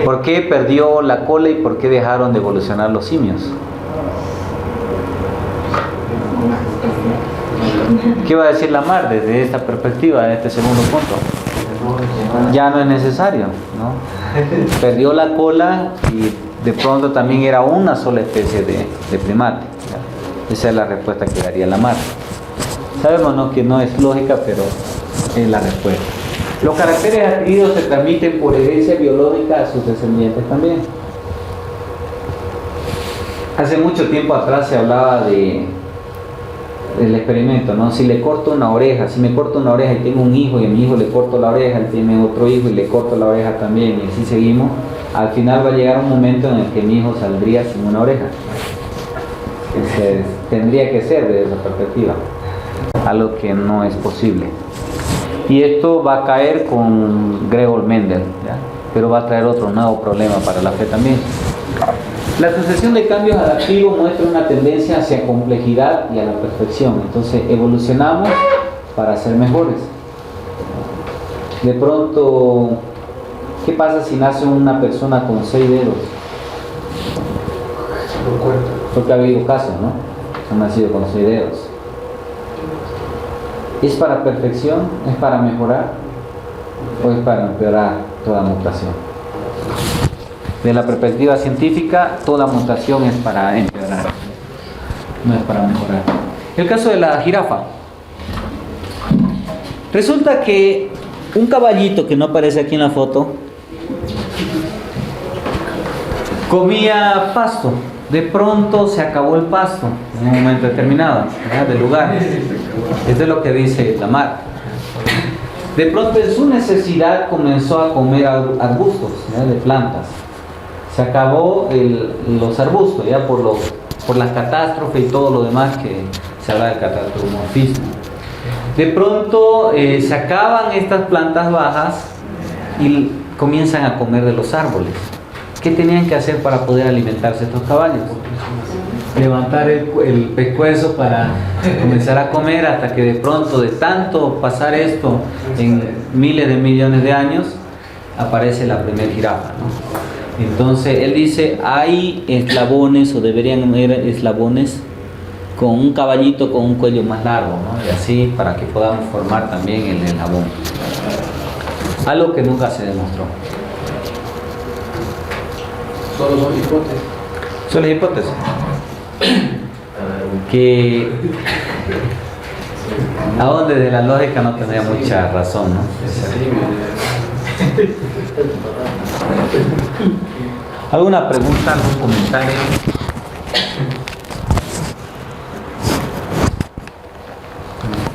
¿Por qué perdió la cola y por qué dejaron de evolucionar los simios? ¿Qué va a decir Lamarck desde esta perspectiva, de este segundo punto? Ya no es necesario, ¿no? Perdió la cola y de pronto también era una sola especie de primate. Esa es la respuesta que daría Lamarck. Sabemos, ¿no?, que no es lógica, pero es la respuesta. Los caracteres adquiridos se transmiten por herencia biológica a sus descendientes también. Hace mucho tiempo atrás se hablaba del experimento, ¿no? Si le corto una oreja, si me corto una oreja y tengo un hijo y a mi hijo le corto la oreja, él tiene otro hijo y le corto la oreja también, y así seguimos, al final va a llegar un momento en el que mi hijo saldría sin una oreja. Entonces, tendría que ser desde esa perspectiva, algo que no es posible. Y esto va a caer con Gregor Mendel, ¿ya? Pero va a traer otro nuevo problema para la fe también. La sucesión de cambios adaptivos muestra una tendencia hacia complejidad y a la perfección. Entonces evolucionamos para ser mejores. De pronto, ¿qué pasa si nace una persona con 6 dedos? Porque ha habido casos, ¿no? Han nacido con 6 dedos. ¿Es para perfección? ¿Es para mejorar? ¿O es para empeorar toda mutación? De la perspectiva científica, toda mutación es para empeorar, no es para mejorar. El caso de la jirafa. Resulta que un caballito que no aparece aquí en la foto comía pasto. De pronto se acabó el pasto en un momento determinado, ¿verdad? Del lugar. Esto es lo que dice la mar. De pronto en su necesidad comenzó a comer arbustos, ¿verdad? De plantas. Se acabó los arbustos, ya por las catástrofes y todo lo demás que se habla del catastrofismo. De pronto se acaban estas plantas bajas y comienzan a comer de los árboles. ¿Qué tenían que hacer para poder alimentarse estos caballos? Levantar el pescuezo para comenzar a comer, hasta que de pronto, de tanto pasar esto en miles de millones de años, aparece la primera jirafa, ¿no? Entonces él dice, hay eslabones, o deberían haber eslabones con un caballito con un cuello más largo, ¿no? Y así para que podamos formar también el eslabón. Algo que nunca se demostró. Solo son hipótesis. Solo hipótesis. Que aún desde la lógica no tendría mucha razón, ¿no? ¿Alguna pregunta, algún comentario?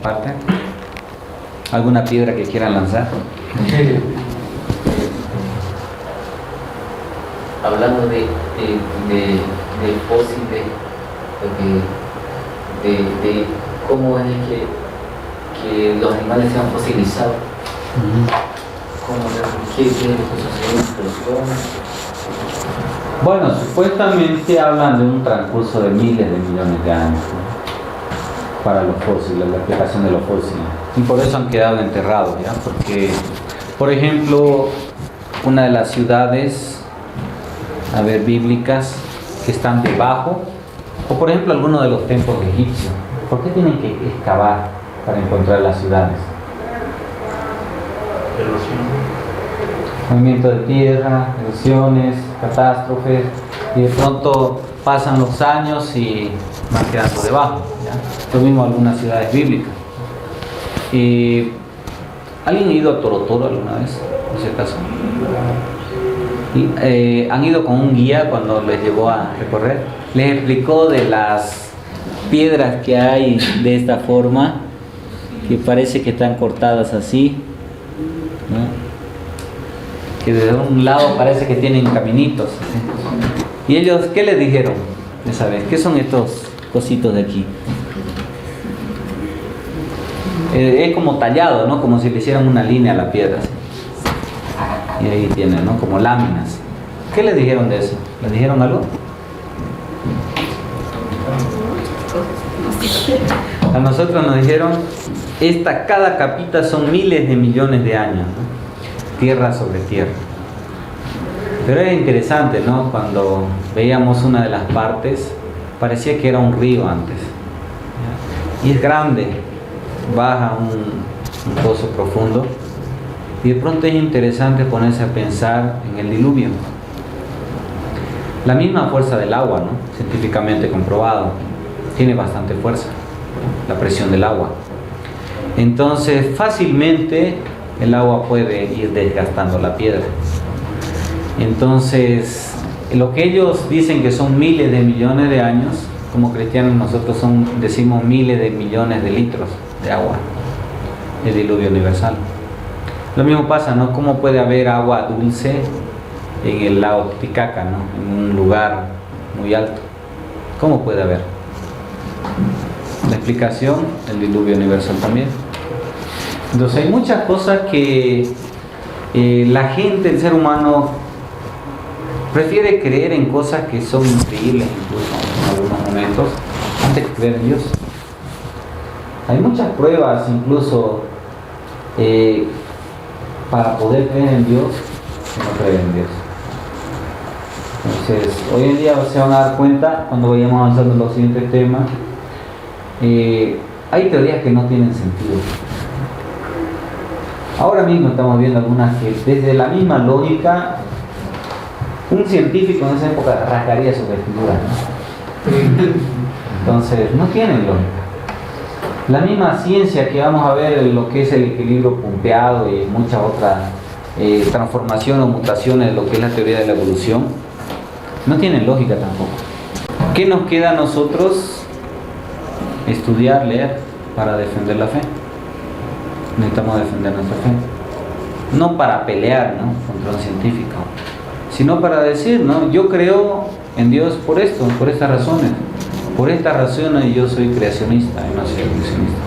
¿Parte? ¿Alguna piedra que quieran lanzar? Hablando de fósiles, de cómo es que los animales se han fosilizado. ¿Qué es lo que sucedió? Bueno, supuestamente hablan de un transcurso de miles de millones de años, ¿no? Para los fósiles, la explicación de los fósiles. Y por eso han quedado enterrados, ¿ya? Porque, por ejemplo, una de las ciudades, bíblicas, que están debajo, o por ejemplo algunos de los templos egipcios, ¿por qué tienen que excavar para encontrar las ciudades? Movimiento de tierra, erosiones, catástrofes, y de pronto pasan los años y van quedando debajo, ¿ya? Lo mismo algunas ciudades bíblicas. ¿Alguien ha ido a Torotoro alguna vez? No sé caso. ¿Han ido con un guía cuando les llevó a recorrer? Les explicó de las piedras que hay de esta forma, que parece que están cortadas así, ¿no? Que de un lado parece que tienen caminitos, ¿sí? Y ellos, ¿qué les dijeron esa vez? ¿Qué son estos cositos de aquí? Es como tallado, ¿no? Como si le hicieran una línea a la piedra, ¿sí? Y ahí tienen, ¿no? Como láminas. ¿Qué les dijeron de eso? ¿Les dijeron algo? A nosotros nos dijeron, cada capita son miles de millones de años, ¿no? Tierra sobre tierra. Pero era interesante, ¿no? Cuando veíamos una de las partes, parecía que era un río antes, ¿ya? Y es grande, baja un pozo profundo, y de pronto es interesante ponerse a pensar en el diluvio. La misma fuerza del agua, ¿no? Científicamente comprobado, tiene bastante fuerza, la presión del agua. Entonces fácilmente el agua puede ir desgastando la piedra. Entonces, lo que ellos dicen que son miles de millones de años, como cristianos nosotros decimos miles de millones de litros de agua, el diluvio universal. Lo mismo pasa, ¿no? ¿Cómo puede haber agua dulce en el lago Titicaca, ¿no? En un lugar muy alto? ¿Cómo puede haber? explicación, el diluvio universal también. Entonces hay muchas cosas que la gente, el ser humano, prefiere creer en cosas que son increíbles incluso en algunos momentos antes que creer en Dios. Hay muchas pruebas incluso para poder creer en Dios que no creer en Dios. Entonces, hoy en día se van a dar cuenta, cuando vayamos avanzando en los siguientes temas, hay teorías que no tienen sentido. Ahora mismo estamos viendo algunas que desde la misma lógica, un científico en esa época rasgaría su vestidura, ¿no? Entonces, no tienen lógica. La misma ciencia que vamos a ver en lo que es el equilibrio pumpeado y muchas otras transformaciones o mutaciones de lo que es la teoría de la evolución, no tienen lógica tampoco. ¿Qué nos queda a nosotros? Estudiar, leer para defender la fe. Necesitamos defender nuestra fe. No para pelear, ¿no?, contra un científico, sino para decir, ¿no?, yo creo en Dios por esto, por estas razones. Por estas razones yo soy creacionista y no soy evolucionista.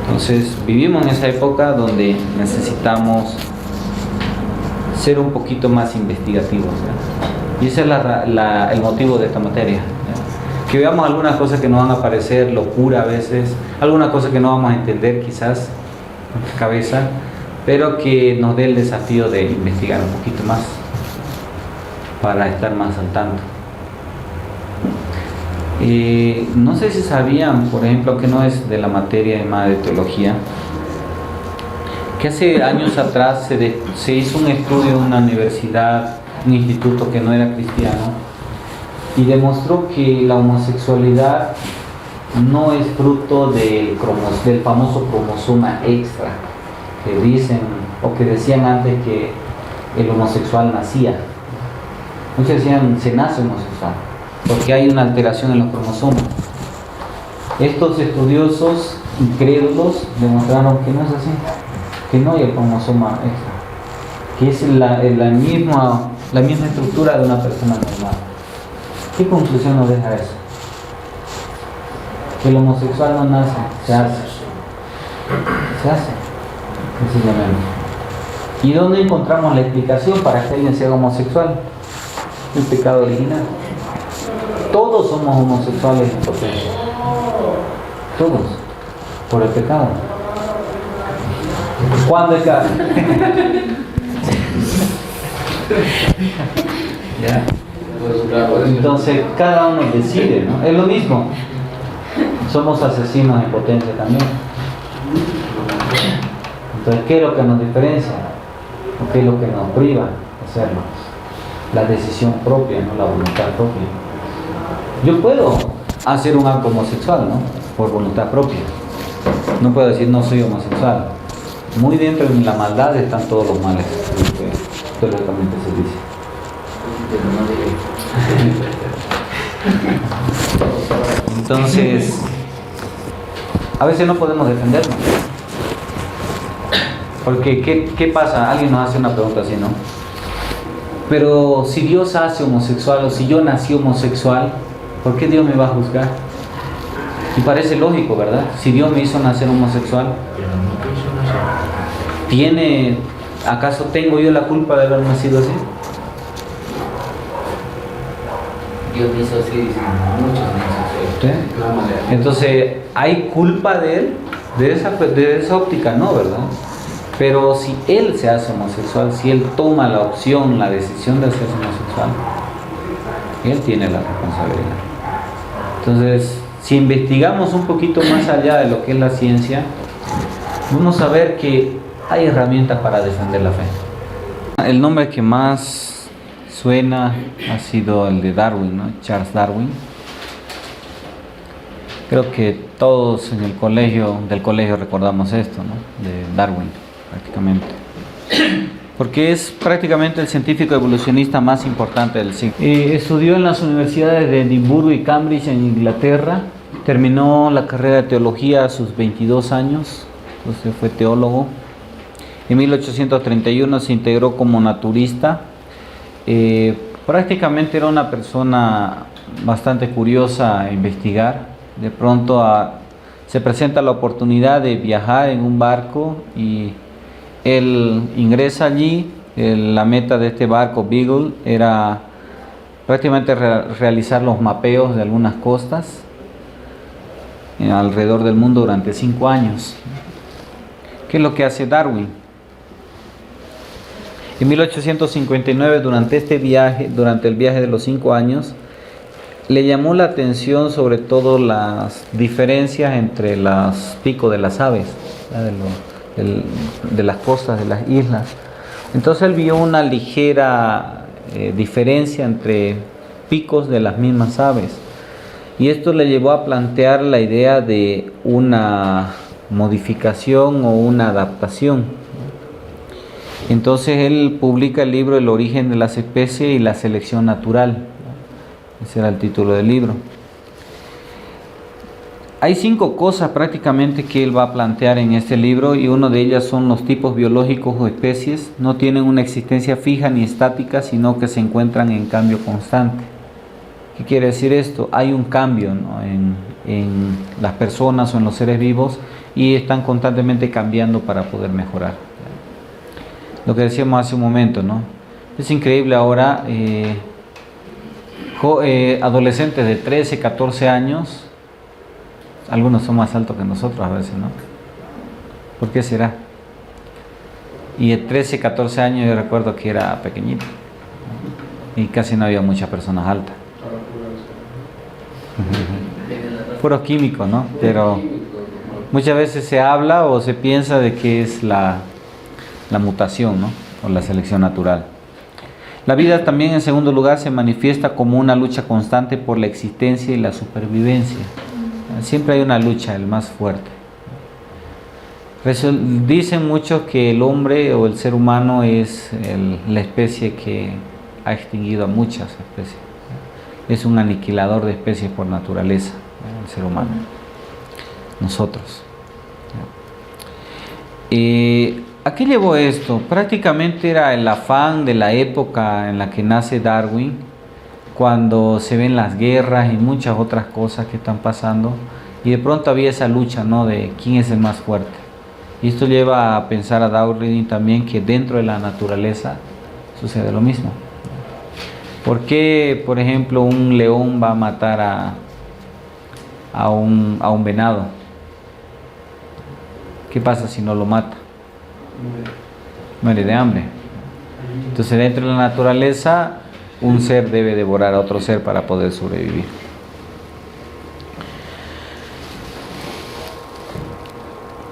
Entonces vivimos en esa época donde necesitamos ser un poquito más investigativos, ¿ya? Y ese es el motivo de esta materia, ¿ya? Que veamos algunas cosas que nos van a parecer locura a veces, algunas cosas que no vamos a entender quizás en nuestra cabeza, pero que nos dé el desafío de investigar un poquito más para estar más al tanto. No sé si sabían, por ejemplo, que no es de la materia más de teología, que hace años atrás se hizo un estudio en una universidad, un instituto que no era cristiano, y demostró que la homosexualidad no es fruto del famoso cromosoma extra que dicen o que decían antes que el homosexual nacía. Muchos decían se nace homosexual porque hay una alteración en los cromosomas. Estos estudiosos incrédulos demostraron que no es así, que no hay el cromosoma extra, que es la misma estructura de una persona normal. ¿Qué conclusión nos deja eso? Que el homosexual no nace, se hace, sencillamente. ¿Y dónde encontramos la explicación para que alguien sea homosexual? El pecado original. Todos somos homosexuales en potencia. Todos. Por el pecado. ¿Cuándo es cada? ¿Ya? Entonces cada uno decide, ¿no? Es lo mismo. Somos asesinos en potencia también. Entonces, ¿qué es lo que nos diferencia? ¿O qué es lo que nos priva de hacerlo? La decisión propia, no la voluntad propia. Yo puedo hacer un acto homosexual, ¿no?, por voluntad propia. No puedo decir no soy homosexual. Muy dentro de la maldad están todos los males, que teóricamente se dice. Entonces, a veces no podemos defendernos. Porque, ¿qué pasa? Alguien nos hace una pregunta así, ¿no? Pero si Dios hace homosexual o si yo nací homosexual, ¿por qué Dios me va a juzgar? Y parece lógico, ¿verdad? Si Dios me hizo nacer homosexual, ¿acaso tengo yo la culpa de haber nacido así? Dios me hizo así, dicen muchos homosexuales. ¿Sí? Entonces, ¿hay culpa de él? De esa óptica no, ¿verdad? Pero si él se hace homosexual, si él toma la opción, la decisión de hacerse homosexual, él tiene la responsabilidad. Entonces, si investigamos un poquito más allá de lo que es la ciencia, vamos a ver que hay herramientas para defender la fe. El nombre que más suena ha sido el de Darwin, ¿no? Charles Darwin. Creo que todos en del colegio recordamos esto, ¿no?, de Darwin, prácticamente. Porque es prácticamente el científico evolucionista más importante del siglo. Estudió en las universidades de Edimburgo y Cambridge en Inglaterra. Terminó la carrera de teología a sus 22 años, entonces fue teólogo. En 1831 se integró como naturista. Prácticamente era una persona bastante curiosa a investigar. De pronto se presenta la oportunidad de viajar en un barco y él ingresa allí. La meta de este barco Beagle era prácticamente realizar los mapeos de algunas costas alrededor del mundo durante 5 años. ¿Qué es lo que hace Darwin? En 1859, durante el viaje de los 5 años, le llamó la atención sobre todo las diferencias entre los picos de las aves, de las costas, de las islas. Entonces él vio una ligera diferencia entre picos de las mismas aves. Y esto le llevó a plantear la idea de una modificación o una adaptación. Entonces él publica el libro El origen de las especies y la selección natural. Ese era el título del libro. Hay 5 cosas prácticamente que él va a plantear en este libro, y una de ellas son los tipos biológicos o especies. No tienen una existencia fija ni estática, sino que se encuentran en cambio constante. ¿Qué quiere decir esto? Hay un cambio, ¿no?, en las personas o en los seres vivos, y están constantemente cambiando para poder mejorar. Lo que decíamos hace un momento, ¿no? Es increíble ahora, adolescentes de 13, 14 años, algunos son más altos que nosotros a veces, ¿no? ¿Por qué será? Y de 13, 14 años yo recuerdo que era pequeñito, ¿no? Y casi no había muchas personas altas. Puros químicos, ¿no? Pero muchas veces se habla o se piensa de que es la mutación, ¿no?, o la selección natural. La vida también, en segundo lugar, se manifiesta como una lucha constante por la existencia y la supervivencia. Siempre hay una lucha, el más fuerte. Dicen muchos que el hombre o el ser humano es la especie que ha extinguido a muchas especies. Es un aniquilador de especies por naturaleza, el ser humano, nosotros. ¿A qué llevó esto? Prácticamente era el afán de la época en la que nace Darwin, cuando se ven las guerras y muchas otras cosas que están pasando, y de pronto había esa lucha, ¿no?, de quién es el más fuerte. Y esto lleva a pensar a Darwin también que dentro de la naturaleza sucede lo mismo. ¿Por qué, por ejemplo, un león va a matar a un venado? ¿Qué pasa si no lo mata? Muere de hambre. Entonces, dentro de la naturaleza, un ser debe devorar a otro ser para poder sobrevivir.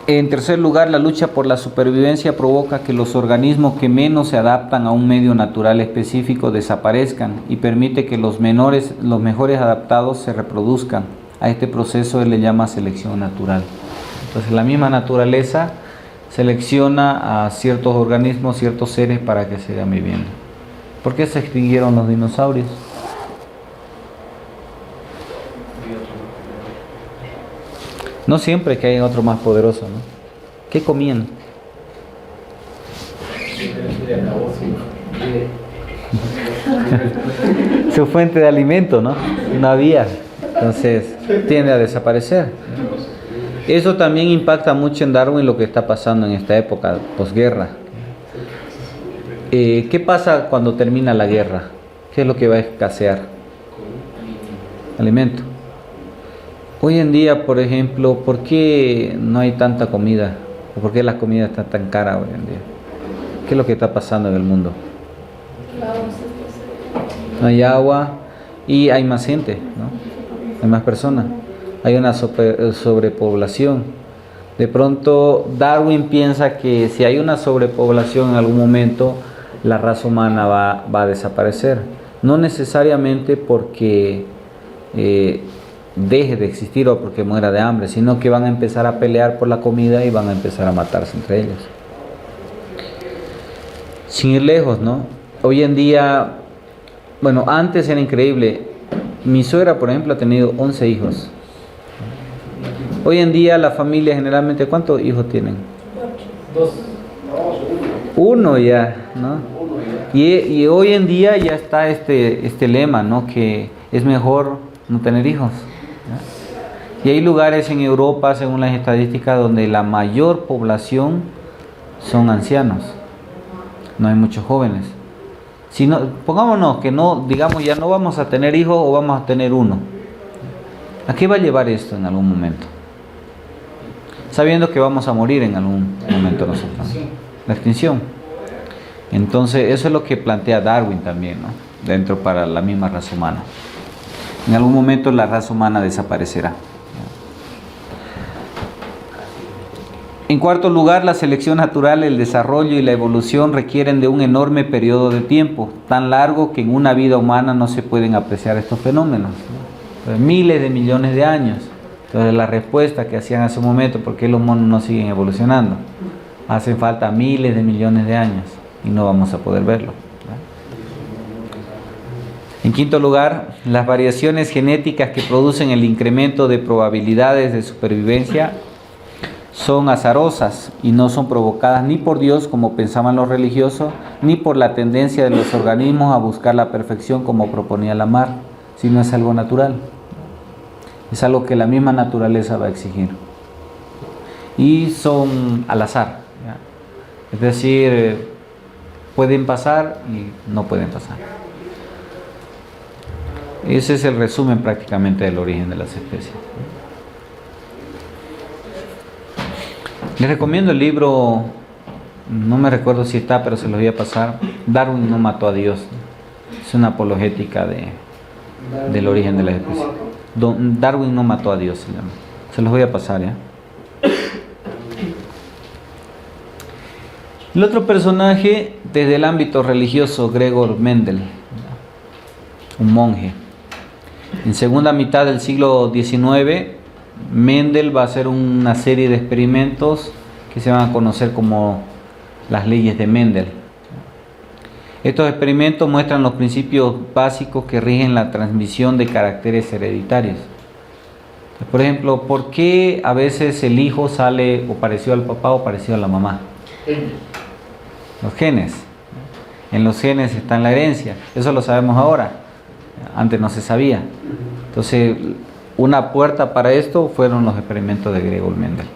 En tercer lugar, la lucha por la supervivencia provoca que los organismos que menos se adaptan a un medio natural específico desaparezcan y permite que los mejores adaptados se reproduzcan. A este proceso él le llama selección natural. Entonces, la misma naturaleza selecciona a ciertos organismos, ciertos seres para que sigan viviendo. ¿Por qué se extinguieron los dinosaurios? No siempre que hay otro más poderoso, ¿no? ¿Qué comían? Su fuente de alimento, ¿no? No había. Entonces tiende a desaparecer. Eso también impacta mucho en Darwin, lo que está pasando en esta época, posguerra. ¿Qué pasa cuando termina la guerra? ¿Qué es lo que va a escasear? Alimento. Hoy en día, por ejemplo, ¿por qué no hay tanta comida? ¿O por qué la comida está tan cara hoy en día? ¿Qué es lo que está pasando en el mundo? No hay agua y hay más gente, ¿no? Hay más personas. Hay una sobrepoblación. De pronto, Darwin piensa que si hay una sobrepoblación en algún momento, la raza humana va a desaparecer. No necesariamente porque deje de existir o porque muera de hambre, sino que van a empezar a pelear por la comida y van a empezar a matarse entre ellos. Sin ir lejos, ¿no? Hoy en día, bueno, antes era increíble. Mi suegra, por ejemplo, ha tenido 11 hijos. Hoy en día la familia generalmente, ¿cuántos hijos tienen? 2. Uno ya, ¿no? Y hoy en día ya está este lema, ¿no?, que es mejor no tener hijos, ¿no? Y hay lugares en Europa, según las estadísticas, donde la mayor población son ancianos. No hay muchos jóvenes. Si no, pongámonos que no, digamos, ya no vamos a tener hijos o vamos a tener uno. ¿A qué va a llevar esto en algún momento? Sabiendo que vamos a morir en algún momento nosotros. La extinción. Entonces, eso es lo que plantea Darwin también, ¿no? Dentro para la misma raza humana. En algún momento la raza humana desaparecerá. En cuarto lugar, la selección natural, el desarrollo y la evolución requieren de un enorme periodo de tiempo, tan largo que en una vida humana no se pueden apreciar estos fenómenos. Entonces, miles de millones de años. Entonces, la respuesta que hacían hace un momento, ¿por qué los monos no siguen evolucionando? Hacen falta miles de millones de años y no vamos a poder verlo. En quinto lugar, las variaciones genéticas que producen el incremento de probabilidades de supervivencia son azarosas y no son provocadas ni por Dios, como pensaban los religiosos, ni por la tendencia de los organismos a buscar la perfección, como proponía Lamarck, sino es algo natural. Es algo que la misma naturaleza va a exigir. Y son al azar, ¿ya? Es decir, pueden pasar y no pueden pasar. Ese es el resumen prácticamente del origen de las especies. Les recomiendo el libro, no me recuerdo si está, pero se los voy a pasar. Darwin no mató a Dios. Es una apologética del origen de las especies. Darwin no mató a Dios, se llama. Se los voy a pasar, ¿ya? El otro personaje, desde el ámbito religioso, Gregor Mendel, un monje. En segunda mitad del siglo XIX, Mendel va a hacer una serie de experimentos que se van a conocer como las leyes de Mendel. Estos experimentos muestran los principios básicos que rigen la transmisión de caracteres hereditarios. Por ejemplo, ¿por qué a veces el hijo sale o parecido al papá o parecido a la mamá? Los genes. En los genes está en la herencia. Eso lo sabemos ahora. Antes no se sabía. Entonces, una puerta para esto fueron los experimentos de Gregor Mendel.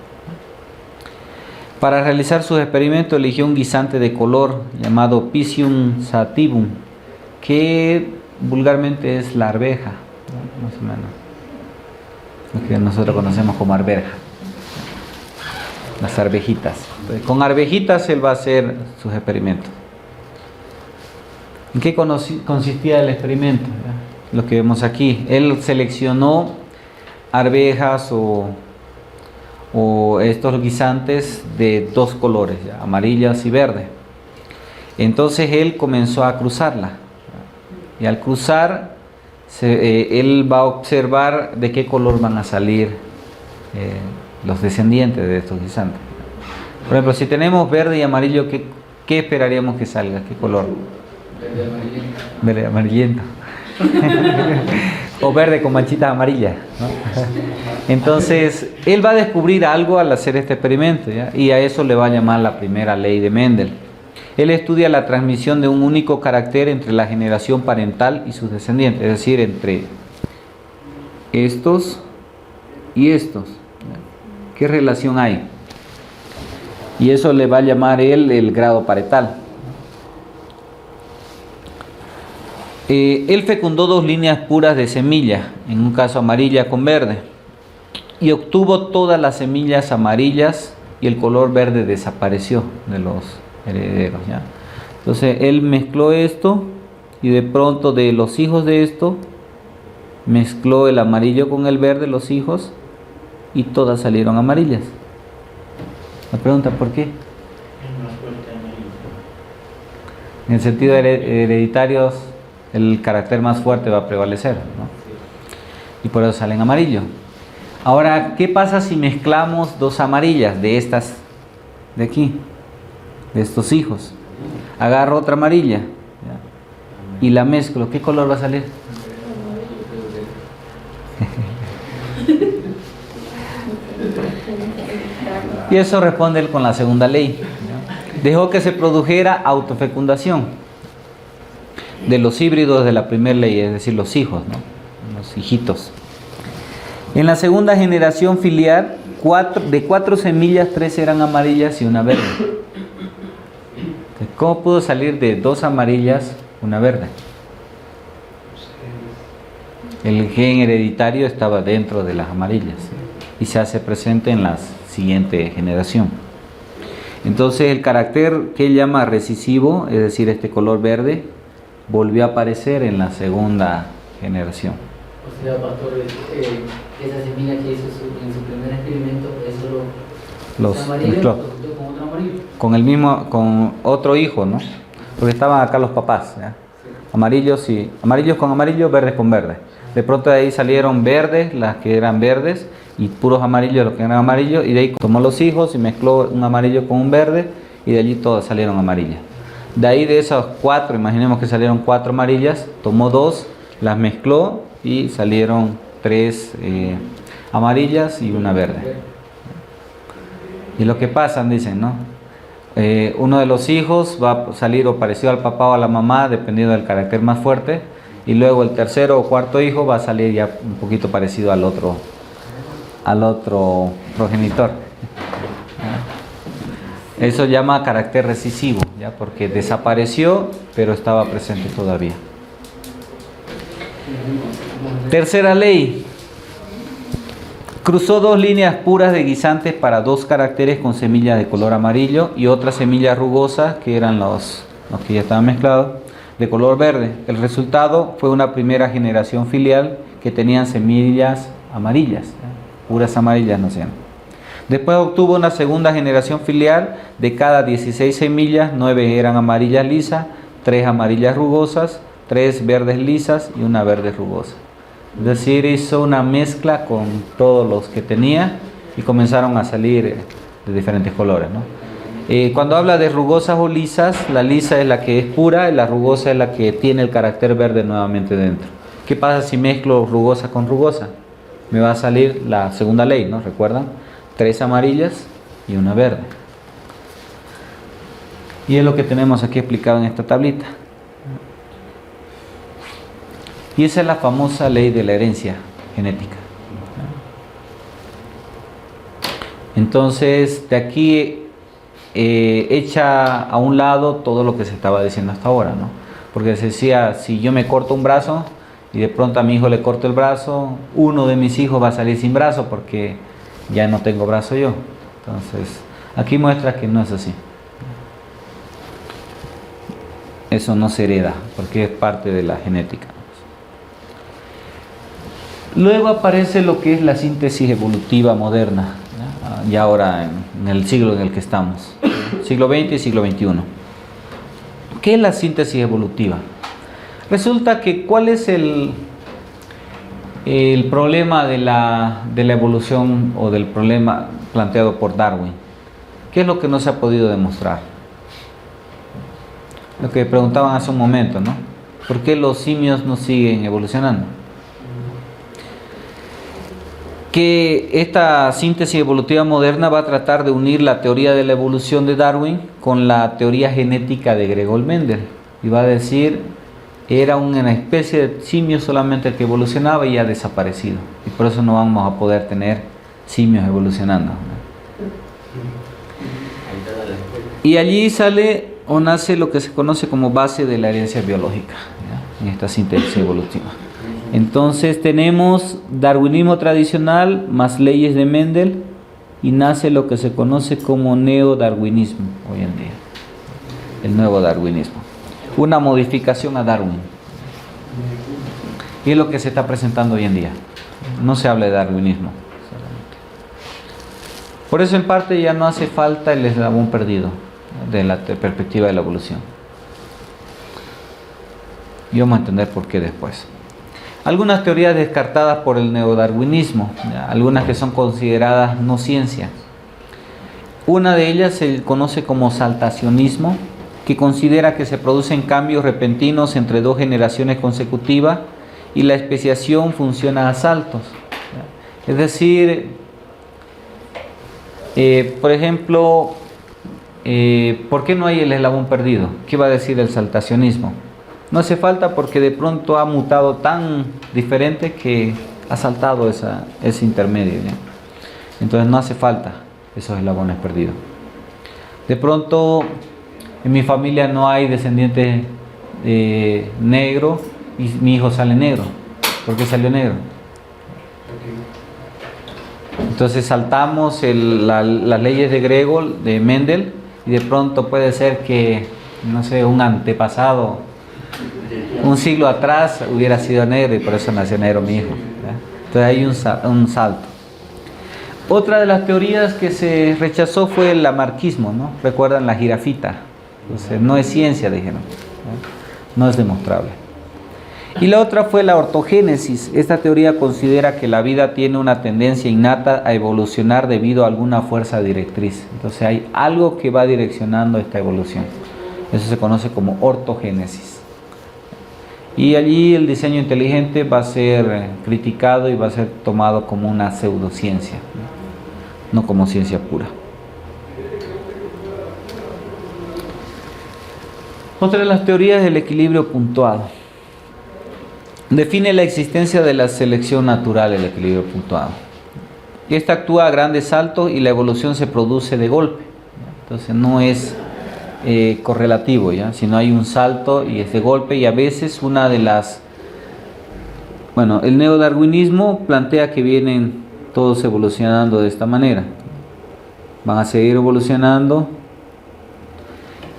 Para realizar sus experimentos eligió un guisante de color llamado Piscium sativum, que vulgarmente es la arveja, ¿no? Más o menos. Lo que nosotros conocemos como arveja. Las arvejitas. Entonces, con arvejitas él va a hacer sus experimentos. ¿En qué consistía el experimento? Lo que vemos aquí. Él seleccionó arvejas o estos guisantes de dos colores, ¿ya? Amarillas y verdes. Entonces él comenzó a cruzarla. Y al cruzar, él va a observar de qué color van a salir los descendientes de estos guisantes. Por ejemplo, si tenemos verde y amarillo, ¿qué esperaríamos que salga? ¿Qué color? Verde amarillento. O verde con manchitas amarillas, ¿no? Entonces, él va a descubrir algo al hacer este experimento, ¿ya? Y a eso le va a llamar la primera ley de Mendel. Él estudia la transmisión de un único carácter entre la generación parental y sus descendientes, es decir, entre estos y estos. ¿Qué relación hay? Y eso le va a llamar él el grado parental. Él fecundó dos líneas puras de semilla, en un caso amarilla con verde, y obtuvo todas las semillas amarillas y el color verde desapareció de los herederos, ¿ya? Entonces él mezcló esto y de pronto de los hijos de esto mezcló el amarillo con el verde, los hijos, y todas salieron amarillas. La pregunta, ¿por qué? En el sentido hereditario, el carácter más fuerte va a prevalecer, ¿no? Y por eso salen amarillos. Ahora, ¿qué pasa si mezclamos dos amarillas de estas de aquí, de estos hijos? Agarro otra amarilla, ¿ya? Y la mezclo. ¿Qué color va a salir? Y eso responde él con la segunda ley, ¿ya? Dejó que se produjera autofecundación de los híbridos de la primera ley, es decir, los hijos, ¿no? Los hijitos. En la segunda generación filial, de 4 semillas, 3 eran amarillas y una verde. ¿Cómo pudo salir de 2 amarillas, una verde? El gen hereditario estaba dentro de las amarillas y se hace presente en la siguiente generación. Entonces el carácter que él llama recesivo, es decir, este color verde, volvió a aparecer en la segunda generación. O sea, pastor, esa semilla que hizo en su primer experimento, eso Los amarillo, mezcló lo juntó con otro amarillo. con otro hijo, ¿no? Porque estaban acá los papás, ¿ya? Amarillos con amarillos, verdes con verdes. De pronto de ahí salieron verdes, las que eran verdes, y puros amarillos los que eran amarillos, y de ahí tomó los hijos y mezcló un amarillo con un verde, y de allí todas salieron amarillas. De ahí de esos 4, imaginemos que salieron 4 amarillas, tomó 2, las mezcló y salieron 3 amarillas y una verde. Y lo que pasa, dicen, ¿no? Uno de los hijos va a salir o parecido al papá o a la mamá, dependiendo del carácter más fuerte, y luego el tercero o cuarto hijo va a salir ya un poquito parecido al otro progenitor. Eso llama carácter recesivo, ¿ya? Porque desapareció, pero estaba presente todavía. Tercera ley. Cruzó 2 líneas puras de guisantes para 2 caracteres con semillas de color amarillo y otras semillas rugosas, que eran los que ya estaban mezclados, de color verde. El resultado fue una primera generación filial que tenían semillas amarillas, puras amarillas, no sean. Después obtuvo una segunda generación filial. De cada 16 semillas, 9 eran amarillas lisas, 3 amarillas rugosas, 3 verdes lisas y una verde rugosa. Es decir, hizo una mezcla con todos los que tenía y comenzaron a salir de diferentes colores, ¿no? Cuando habla de rugosas o lisas, la lisa es la que es pura y la rugosa es la que tiene el carácter verde nuevamente dentro. ¿Qué pasa si mezclo rugosa con rugosa? Me va a salir la segunda ley, ¿no? ¿Recuerdan? 3 amarillas y una verde. Y es lo que tenemos aquí explicado en esta tablita. Y esa es la famosa ley de la herencia genética. Entonces, de aquí echa a un lado todo lo que se estaba diciendo hasta ahora, ¿no? Porque se decía, si yo me corto un brazo y de pronto a mi hijo le corto el brazo, uno de mis hijos va a salir sin brazo porque ya no tengo brazo yo. Entonces, aquí muestra que no es así. Eso no se hereda porque es parte de la genética. Luego aparece lo que es la síntesis evolutiva moderna, ¿no? Y ahora en el siglo en el que estamos, siglo XX y siglo XXI. ¿Qué es la síntesis evolutiva? Resulta que ¿cuál es el problema de la evolución o del problema planteado por Darwin? ¿Qué es lo que no se ha podido demostrar? Lo que preguntaban hace un momento, ¿no? ¿Por qué los simios no siguen evolucionando? Que esta síntesis evolutiva moderna va a tratar de unir la teoría de la evolución de Darwin con la teoría genética de Gregor Mendel, y va a decir, era una especie de simio solamente el que evolucionaba y ha desaparecido, y por eso no vamos a poder tener simios evolucionando. Y allí sale o nace lo que se conoce como base de la herencia biológica, ¿ya? En esta síntesis evolutiva. Entonces tenemos darwinismo tradicional más leyes de Mendel y nace lo que se conoce como neodarwinismo hoy en día, el nuevo darwinismo, una modificación a Darwin, y es lo que se está presentando hoy en día. No se habla de darwinismo. Por eso en parte ya no hace falta el eslabón perdido de la perspectiva de la evolución, y vamos a entender por qué después. Algunas teorías descartadas por el neodarwinismo, algunas que son consideradas no ciencia. Una de ellas se conoce como saltacionismo, que considera que se producen cambios repentinos entre 2 generaciones consecutivas y la especiación funciona a saltos. Es decir, por ejemplo, ¿por qué no hay el eslabón perdido? ¿Qué va a decir el saltacionismo? No hace falta porque de pronto ha mutado tan diferente que ha saltado ese intermedio, ¿ya? Entonces no hace falta esos eslabones perdidos. De pronto en mi familia no hay descendientes negro y mi hijo sale negro. ¿Por qué salió negro? Entonces saltamos las leyes de Gregor, de Mendel, y de pronto puede ser que, no sé, un antepasado, un siglo atrás hubiera sido negro y por eso nació negro mi hijo, ¿ya? Entonces hay un salto. Otra de las teorías que se rechazó fue el lamarquismo, ¿no? Recuerdan la jirafita. Entonces no es ciencia, dijeron, ¿no? No es demostrable. Y la otra fue la ortogénesis. Esta teoría considera que la vida tiene una tendencia innata a evolucionar debido a alguna fuerza directriz. Entonces hay algo que va direccionando esta evolución. Eso se conoce como ortogénesis. Y allí el diseño inteligente va a ser criticado y va a ser tomado como una pseudociencia, no como ciencia pura. Otra de las teorías es el equilibrio puntuado. Define la existencia de la selección natural, el equilibrio puntuado. Esta actúa a grandes saltos y la evolución se produce de golpe. Entonces no es correlativo, ¿ya? Sino hay un salto y es de golpe, y a veces una de las... Bueno, el neodarwinismo plantea que vienen todos evolucionando de esta manera. Van a seguir evolucionando.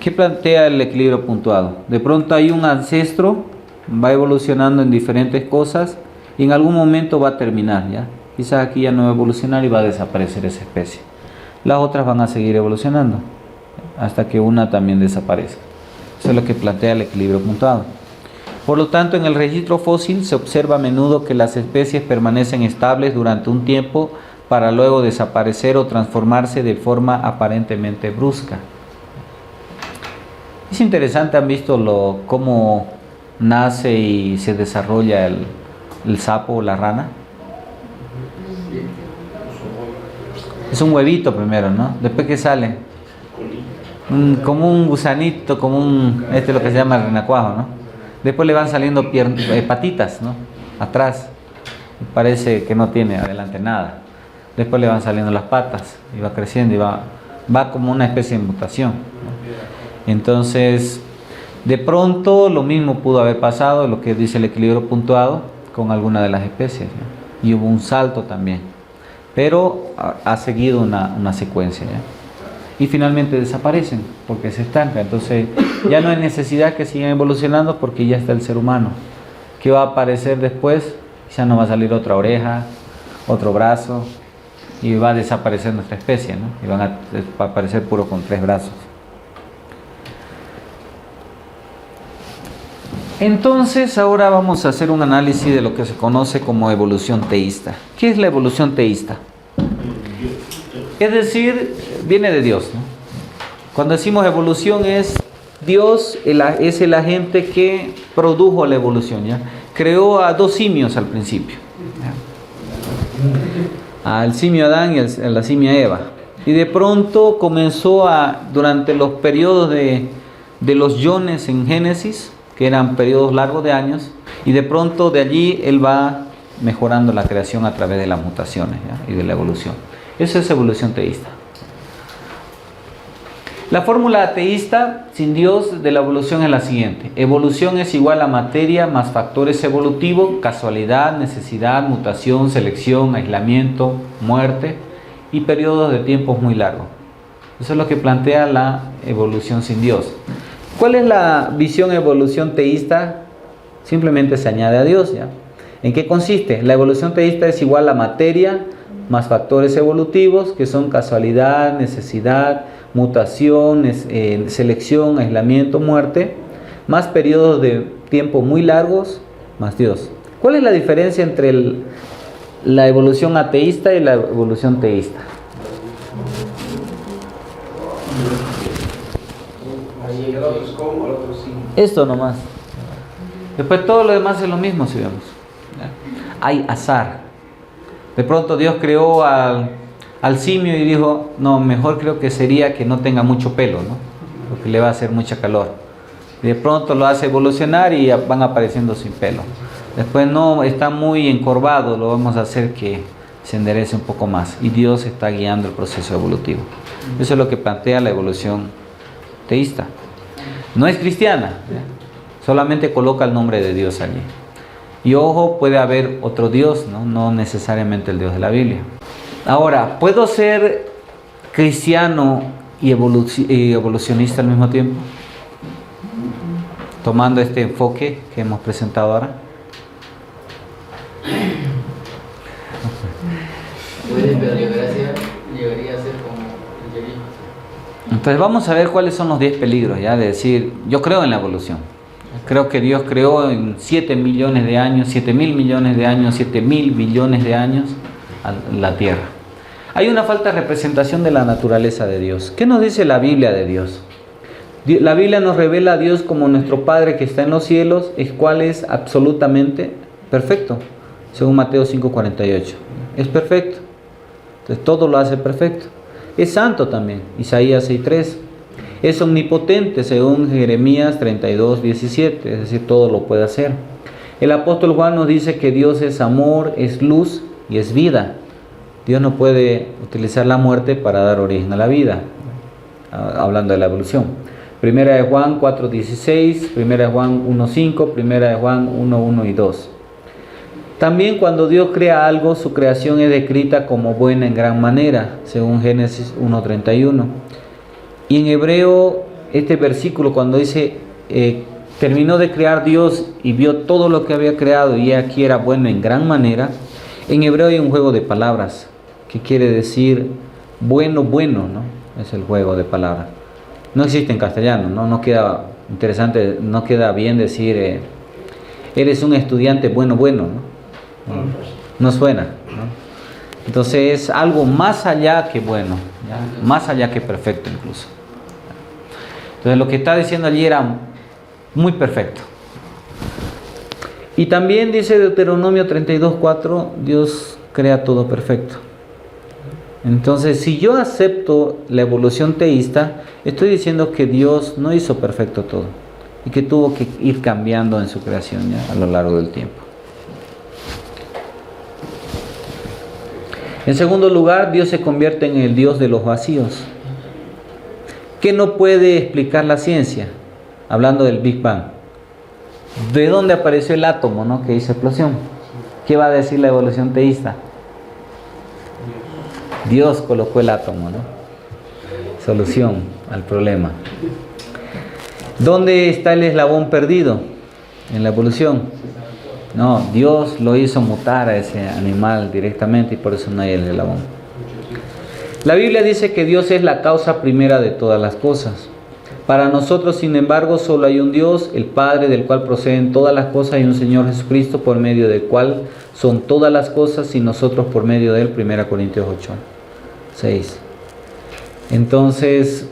¿Qué plantea el equilibrio puntuado? De pronto hay un ancestro, va evolucionando en diferentes cosas y en algún momento va a terminar, ¿ya? Quizás aquí ya no va a evolucionar y va a desaparecer esa especie. Las otras van a seguir evolucionando hasta que una también desaparezca. Eso es lo que plantea el equilibrio puntuado. Por lo tanto, en el registro fósil se observa a menudo que las especies permanecen estables durante un tiempo para luego desaparecer o transformarse de forma aparentemente brusca. Es interesante, han visto cómo nace y se desarrolla el sapo o la rana. Es un huevito primero, ¿no? Después que sale como un gusanito, este es lo que se llama el renacuajo, ¿no? Después le van saliendo patitas, ¿no? Atrás, parece que no tiene adelante nada. Después le van saliendo las patas y va creciendo y va como una especie de mutación, ¿no? Entonces, de pronto lo mismo pudo haber pasado, lo que dice el equilibrio puntuado, con alguna de las especies, ¿no? Y hubo un salto también, pero ha seguido una secuencia, ¿ya? Y finalmente desaparecen porque se estanca. Entonces ya no hay necesidad que sigan evolucionando porque ya está el ser humano. ¿Qué va a aparecer después? Ya no va a salir otra oreja, otro brazo, y va a desaparecer nuestra especie, ¿no? Y van a aparecer puro con 3 brazos. Entonces ahora vamos a hacer un análisis de lo que se conoce como evolución teísta. ¿Qué es la evolución teísta? Es decir, viene de Dios, ¿no? Cuando decimos evolución es Dios, es el agente que produjo la evolución, ¿ya? Creó a 2 simios al principio, ¿ya? Al simio Adán y a la simia Eva. Y de pronto comenzó durante los periodos de los iones en Génesis, que eran periodos largos de años, y de pronto de allí él va mejorando la creación a través de las mutaciones, ¿ya? Y de la evolución. Eso es evolución teísta. La fórmula ateísta sin Dios de la evolución es la siguiente: evolución es igual a materia más factores evolutivos, casualidad, necesidad, mutación, selección, aislamiento, muerte y periodos de tiempos muy largos. Eso es lo que plantea la evolución sin Dios. ¿Cuál es la visión evolución teísta? Simplemente se añade a Dios, ¿ya? ¿En qué consiste? La evolución teísta es igual a materia más factores evolutivos, que son casualidad, necesidad, mutación, selección, aislamiento, muerte, más periodos de tiempo muy largos, más Dios. ¿Cuál es la diferencia entre la evolución ateísta y la evolución teísta? Esto nomás. Después todo lo demás es lo mismo, si vemos. Hay azar. De pronto Dios creó al simio y dijo, no, mejor creo que sería que no tenga mucho pelo, ¿no? Porque le va a hacer mucha calor. Y de pronto lo hace evolucionar y van apareciendo sin pelo. Después no, está muy encorvado, lo vamos a hacer que se enderece un poco más. Y Dios está guiando el proceso evolutivo. Eso es lo que plantea la evolución teísta. No es cristiana, solamente coloca el nombre de Dios allí. Y ojo, puede haber otro Dios, no necesariamente el Dios de la Biblia. Ahora, ¿puedo ser cristiano y evolucionista al mismo tiempo? Tomando este enfoque que hemos presentado ahora. Puede, pero llegaría a ser como el yorismo. Entonces vamos a ver cuáles son los 10 peligros, ya de decir, yo creo en la evolución. Creo que Dios creó en 7 millones de años, 7.000 millones de años, 7.000 billones de años la Tierra. Hay una falta de representación de la naturaleza de Dios. ¿Qué nos dice la Biblia de Dios? La Biblia nos revela a Dios como nuestro Padre que está en los cielos, el cual es absolutamente perfecto, según Mateo 5:48. Es perfecto. Entonces todo lo hace perfecto. Es santo también, Isaías 6:3. Es omnipotente, según Jeremías 32:17, es decir, todo lo puede hacer. El apóstol Juan nos dice que Dios es amor, es luz y es vida. Dios no puede utilizar la muerte para dar origen a la vida, hablando de la evolución. Primera de Juan 4:16, Primera de Juan 1:5, Primera de Juan 1:1 y 2. También cuando Dios crea algo, su creación es descrita como buena en gran manera, según Génesis 1:31. Y en hebreo, este versículo cuando dice, terminó de crear Dios y vio todo lo que había creado y aquí era bueno en gran manera, en hebreo hay un juego de palabras, que quiere decir bueno, ¿no? Es el juego de palabras. No existe en castellano, no queda interesante, no queda bien decir, eres un estudiante bueno, ¿no? No suena, ¿no? Entonces es algo más allá que bueno, ¿ya? Más allá que perfecto incluso. Entonces lo que está diciendo allí era muy perfecto. Y también dice Deuteronomio 32:4, Dios crea todo perfecto. Entonces si yo acepto la evolución teísta, estoy diciendo que Dios no hizo perfecto todo y que tuvo que ir cambiando en su creación, ¿ya? A lo largo del tiempo. En segundo lugar, Dios se convierte en el Dios de los vacíos. ¿Qué no puede explicar la ciencia? Hablando del Big Bang. ¿De dónde apareció el átomo, no? Que hizo explosión. ¿Qué va a decir la evolución teísta? Dios colocó el átomo, ¿no? Solución al problema. ¿Dónde está el eslabón perdido en la evolución? No, Dios lo hizo mutar a ese animal directamente y por eso no hay el eslabón. La Biblia dice que Dios es la causa primera de todas las cosas. Para nosotros, sin embargo, solo hay un Dios, el Padre, del cual proceden todas las cosas, y un Señor Jesucristo, por medio del cual son todas las cosas, y nosotros por medio de él. 1 Corintios 8:6. Entonces,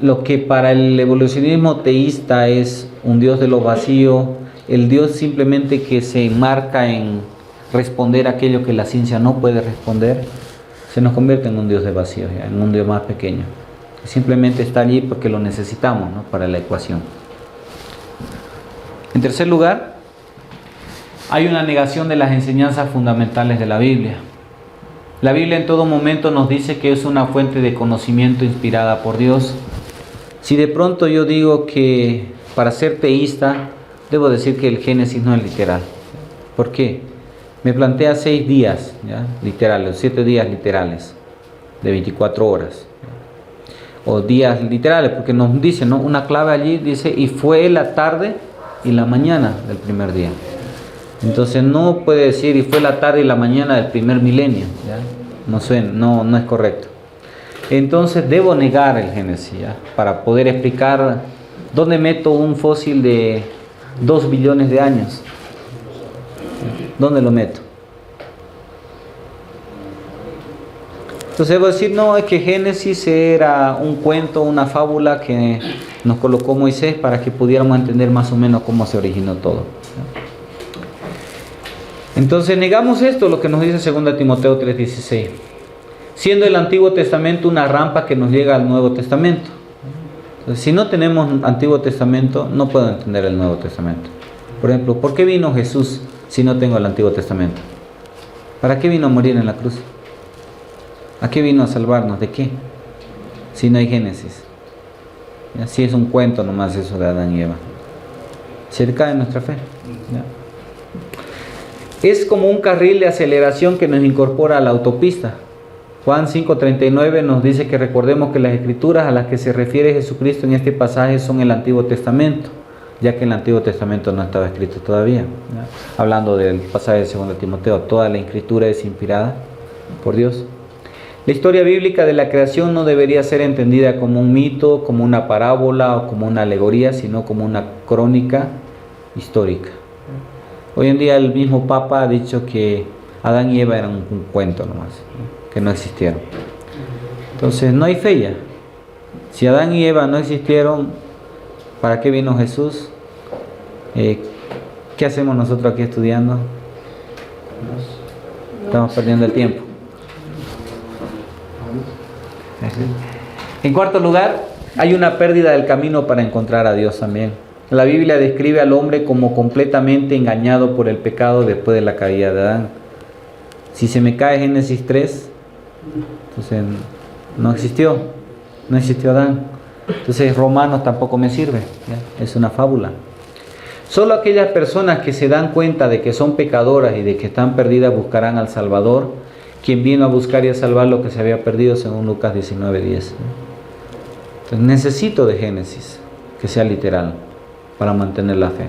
lo que para el evolucionismo teísta es un Dios de lo vacío, el Dios simplemente que se enmarca en responder aquello que la ciencia no puede responder, se nos convierte en un Dios de vacío, ¿ya? En un Dios más pequeño. Simplemente está allí porque lo necesitamos, ¿no? Para la ecuación. En tercer lugar, hay una negación de las enseñanzas fundamentales de la Biblia. La Biblia en todo momento nos dice que es una fuente de conocimiento inspirada por Dios. Si de pronto yo digo que para ser teísta, debo decir que el Génesis no es literal. ¿Por qué? Me plantea 6 días, ¿ya? Literales, 7 días literales, de 24 horas. O días literales, porque nos dice, ¿no? Una clave allí dice, y fue la tarde y la mañana del primer día. Entonces no puede decir, y fue la tarde y la mañana del primer milenio, ¿ya? No suena, no es correcto. Entonces debo negar el Génesis, ¿ya? Para poder explicar dónde meto un fósil de 2 billones de años. ¿Dónde lo meto? Entonces debo decir, no, es que Génesis era un cuento, una fábula que nos colocó Moisés para que pudiéramos entender más o menos cómo se originó todo. Entonces negamos esto, lo que nos dice 2 Timoteo 3:16. Siendo el Antiguo Testamento una rampa que nos llega al Nuevo Testamento. Entonces, si no tenemos Antiguo Testamento, no puedo entender el Nuevo Testamento. Por ejemplo, ¿por qué vino Jesús si no tengo el Antiguo Testamento? ¿Para qué vino a morir en la cruz? ¿A qué vino a salvarnos? ¿De qué? Si no hay Génesis. Así es un cuento nomás eso de Adán y Eva. Se decae nuestra fe. ¿Ya? Es como un carril de aceleración que nos incorpora a la autopista. Juan 5:39 nos dice que recordemos que las escrituras a las que se refiere Jesucristo en este pasaje son el Antiguo Testamento, ya que el Antiguo Testamento no estaba escrito todavía. ¿Ya? Hablando del pasaje de 2 Timoteo, toda la escritura es inspirada por Dios. La historia bíblica de la creación no debería ser entendida como un mito, como una parábola o como una alegoría, sino como una crónica histórica. Hoy en día el mismo Papa ha dicho que Adán y Eva eran un cuento nomás, que no existieron. Entonces no hay fe ya. Si Adán y Eva no existieron, ¿para qué vino Jesús? ¿Qué hacemos nosotros aquí estudiando? Estamos perdiendo el tiempo. En cuarto lugar, hay una pérdida del camino para encontrar a Dios también. La Biblia describe al hombre como completamente engañado por el pecado después de la caída de Adán. Si se me cae Génesis 3, entonces no existió Adán. Entonces Romanos tampoco me sirve, ¿ya? Es una fábula. Solo aquellas personas que se dan cuenta de que son pecadoras y de que están perdidas buscarán al Salvador, quien vino a buscar y a salvar lo que se había perdido, según Lucas 19:10. Entonces necesito de Génesis, que sea literal, para mantener la fe.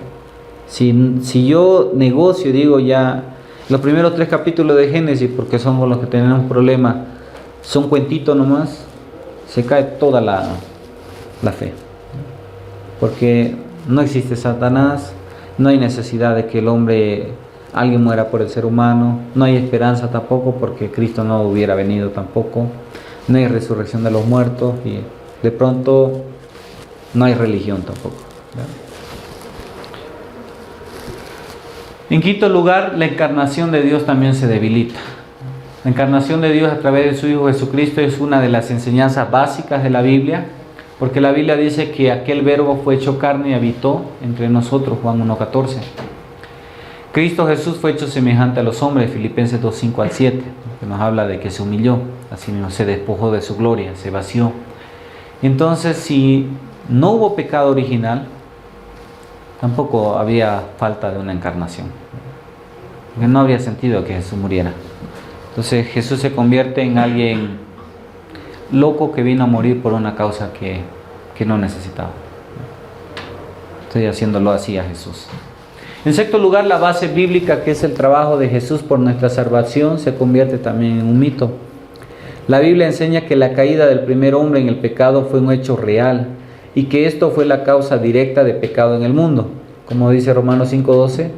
Si yo negocio, digo ya, los primeros 3 capítulos de Génesis, porque son con los que tenemos problemas, son cuentitos nomás, se cae toda la fe. Porque no existe Satanás, no hay necesidad de que alguien muera por el ser humano, no hay esperanza tampoco porque Cristo no hubiera venido tampoco, no hay resurrección de los muertos y de pronto no hay religión tampoco. En quinto lugar, la encarnación de Dios también se debilita. La encarnación de Dios a través de su Hijo Jesucristo es una de las enseñanzas básicas de la Biblia, porque la Biblia dice que aquel verbo fue hecho carne y habitó entre nosotros, Juan 1:14. Cristo Jesús fue hecho semejante a los hombres, Filipenses 2:5-7, que nos habla de que se humilló, así mismo se despojó de su gloria, se vació. Entonces, si no hubo pecado original, tampoco había falta de una encarnación, porque no habría sentido que Jesús muriera. Entonces Jesús se convierte en alguien loco que vino a morir por una causa que no necesitaba. Estoy haciéndolo así a Jesús. En sexto lugar, la base bíblica, que es el trabajo de Jesús por nuestra salvación, se convierte también en un mito. La Biblia enseña que la caída del primer hombre en el pecado fue un hecho real y que esto fue la causa directa de pecado en el mundo. Como dice Romanos 5:12,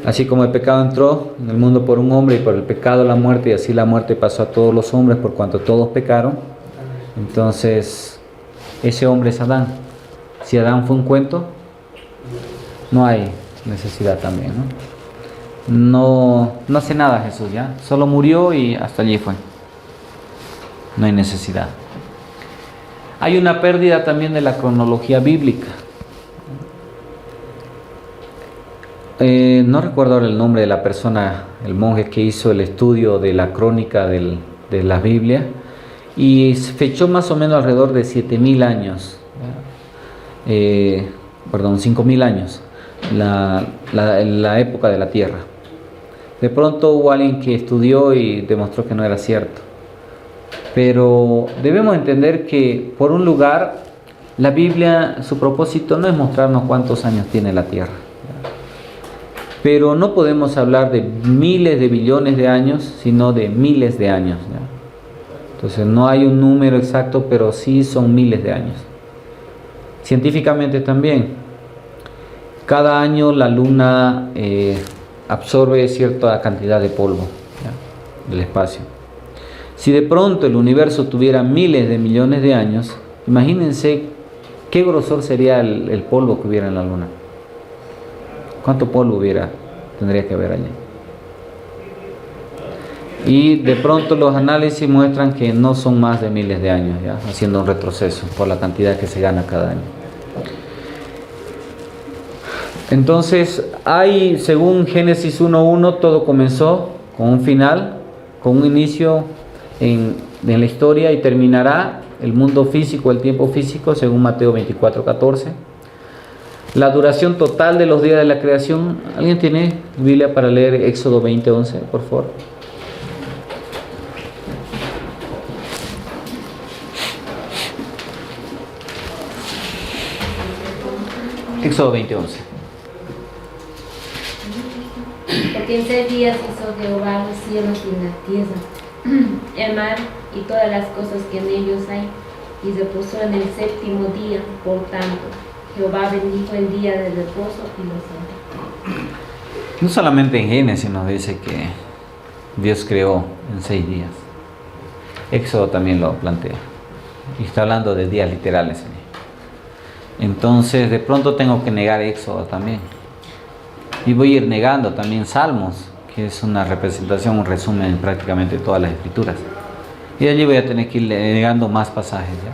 así como el pecado entró en el mundo por un hombre y por el pecado la muerte, y así la muerte pasó a todos los hombres por cuanto todos pecaron. Entonces, ese hombre es Adán. Si Adán fue un cuento, no hay necesidad también, ¿no? No hace nada Jesús, ya. Solo murió y hasta allí fue. No hay necesidad. Hay una pérdida también de la cronología bíblica. No recuerdo ahora el nombre de la persona, el monje que hizo el estudio de la crónica de la Biblia, y fechó más o menos alrededor de 7.000 años, 5.000 años, la época de la tierra. De pronto hubo alguien que estudió y demostró que no era cierto. Pero debemos entender que, por un lugar, la Biblia, su propósito no es mostrarnos cuántos años tiene la tierra. Pero no podemos hablar de miles de billones de años, sino de miles de años, ¿ya? Entonces no hay un número exacto, pero sí son miles de años. Científicamente también, cada año la luna absorbe cierta cantidad de polvo, ¿ya?, del espacio. Si de pronto el universo tuviera miles de millones de años, imagínense qué grosor sería el polvo que hubiera en la luna. ¿Cuánto polvo tendría que haber allí? Y de pronto los análisis muestran que no son más de miles de años, ¿ya?, haciendo un retroceso por la cantidad que se gana cada año. Entonces, según Génesis 1:1, todo comenzó con un final, con un inicio en la historia, y terminará el mundo físico, el tiempo físico, según Mateo 24:14. La duración total de los días de la creación. ¿Alguien tiene Biblia para leer Éxodo 20:11, por favor? Éxodo 20:11. Porque en 6 días hizo Jehová los cielos y la tierra, el mar y todas las cosas que en ellos hay, y reposó en el séptimo día. Por tanto, Jehová bendijo el día de reposo y lo santificó. No solamente en Génesis nos dice que Dios creó en 6 días. Éxodo también lo plantea. Y está hablando de días literales. Entonces, de pronto tengo que negar Éxodo también. Y voy a ir negando también Salmos, que es una representación, un resumen de prácticamente todas las escrituras. Y de allí voy a tener que ir negando más pasajes, ¿ya?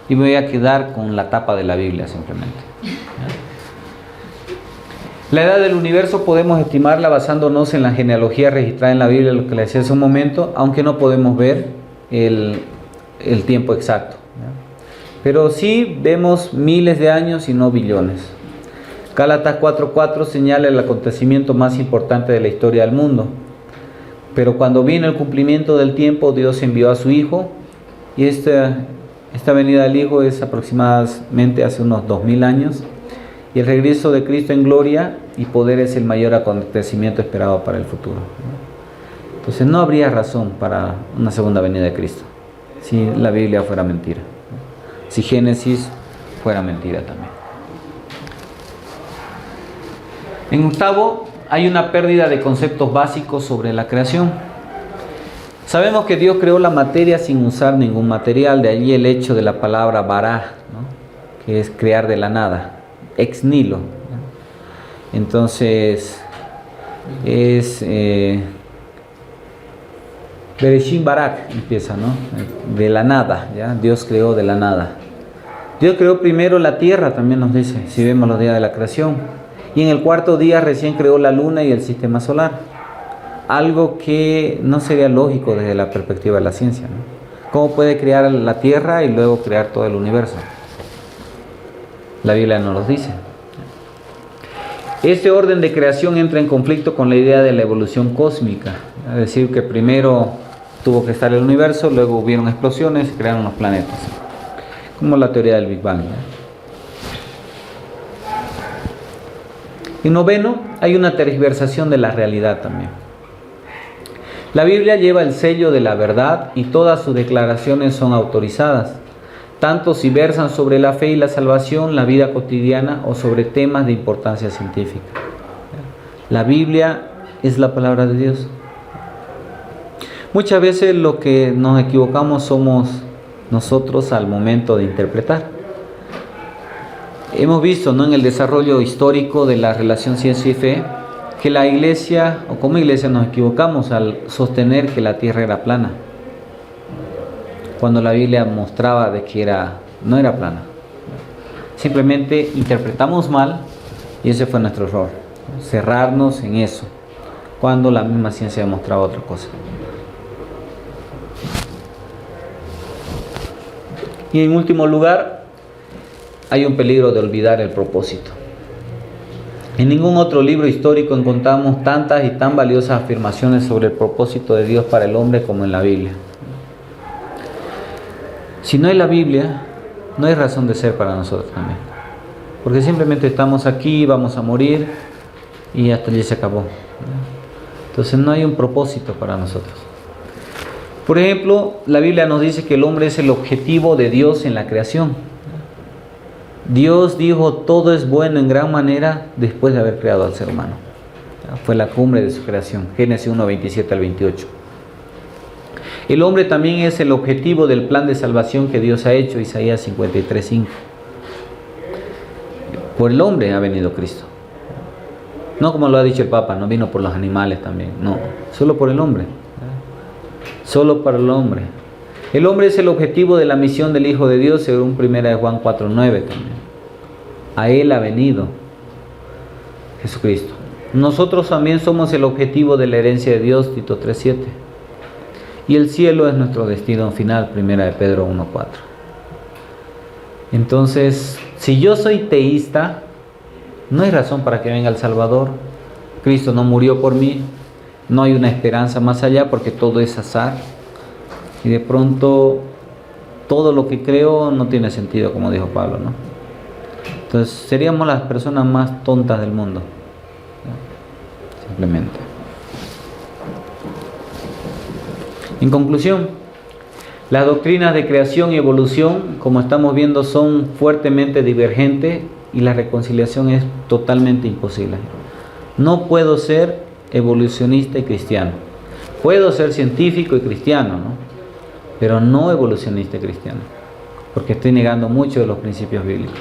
Y voy a quedar con la tapa de la Biblia simplemente, ¿ya? La edad del universo podemos estimarla basándonos en la genealogía registrada en la Biblia, lo que le decía hace un momento, aunque no podemos ver el tiempo exacto, ¿ya? Pero sí vemos miles de años y no billones. Gálatas 4:4 señala el acontecimiento más importante de la historia del mundo. Pero cuando vino el cumplimiento del tiempo, Dios envió a su Hijo, y esta venida del Hijo es aproximadamente hace unos 2000 años, y el regreso de Cristo en gloria y poder es el mayor acontecimiento esperado para el futuro. Entonces no habría razón para una segunda venida de Cristo si la Biblia fuera mentira, si Génesis fuera mentira también. En octavo, hay una pérdida de conceptos básicos sobre la creación. Sabemos que Dios creó la materia sin usar ningún material, de allí el hecho de la palabra bará, ¿no? Que es crear de la nada, ex nihilo, ¿no? Entonces, es Bereshit Barak, empieza, ¿no? De la nada, ¿ya? Dios creó de la nada. Dios creó primero la tierra, también nos dice, si vemos los días de la creación. Y en el 4º día recién creó la luna y el sistema solar. Algo que no sería lógico desde la perspectiva de la ciencia, ¿no? ¿Cómo puede crear la tierra y luego crear todo el universo? La Biblia no los dice. Este orden de creación entra en conflicto con la idea de la evolución cósmica. Es decir, que primero tuvo que estar el universo, luego hubieron explosiones y crearon los planetas. Como la teoría del Big Bang, ¿no? En noveno, hay una tergiversación de la realidad también. La Biblia lleva el sello de la verdad y todas sus declaraciones son autorizadas, tanto si versan sobre la fe y la salvación, la vida cotidiana o sobre temas de importancia científica. La Biblia es la palabra de Dios. Muchas veces lo que nos equivocamos somos nosotros al momento de interpretar. Hemos visto, ¿no?, en el desarrollo histórico de la relación ciencia y fe, que la iglesia, o como iglesia, nos equivocamos al sostener que la tierra era plana, cuando la Biblia mostraba de que no era plana. Simplemente interpretamos mal y ese fue nuestro error, ¿no? Cerrarnos en eso, cuando la misma ciencia demostraba otra cosa. Y en último lugar, hay un peligro de olvidar el propósito. En ningún otro libro histórico encontramos tantas y tan valiosas afirmaciones sobre el propósito de Dios para el hombre como en la Biblia. Si no hay la Biblia, no hay razón de ser para nosotros también. Porque simplemente estamos aquí, vamos a morir y hasta allí se acabó. Entonces no hay un propósito para nosotros. Por ejemplo, la Biblia nos dice que el hombre es el objetivo de Dios en la creación. Dios dijo, todo es bueno en gran manera después de haber creado al ser humano. Fue la cumbre de su creación, Génesis 1, 27 al 28. El hombre también es el objetivo del plan de salvación que Dios ha hecho, Isaías 53, 5. Por el hombre ha venido Cristo. No como lo ha dicho el Papa, no vino por los animales también, no, solo por el hombre. Solo para el hombre. El hombre es el objetivo de la misión del Hijo de Dios, según 1 Juan 4:9 también. A Él ha venido. Jesucristo. Nosotros también somos el objetivo de la herencia de Dios, Tito 3:7. Y el cielo es nuestro destino final, 1 de Pedro 1:4. Entonces, si yo soy teísta, no hay razón para que venga el Salvador. Cristo no murió por mí, no hay una esperanza más allá porque todo es azar. Y de pronto, todo lo que creo no tiene sentido, como dijo Pablo, ¿no? Entonces, seríamos las personas más tontas del mundo. Simplemente. En conclusión, las doctrinas de creación y evolución, como estamos viendo, son fuertemente divergentes y la reconciliación es totalmente imposible. No puedo ser evolucionista y cristiano. Puedo ser científico y cristiano, ¿no? Pero no evolucionista y cristiano, porque estoy negando muchos de los principios bíblicos.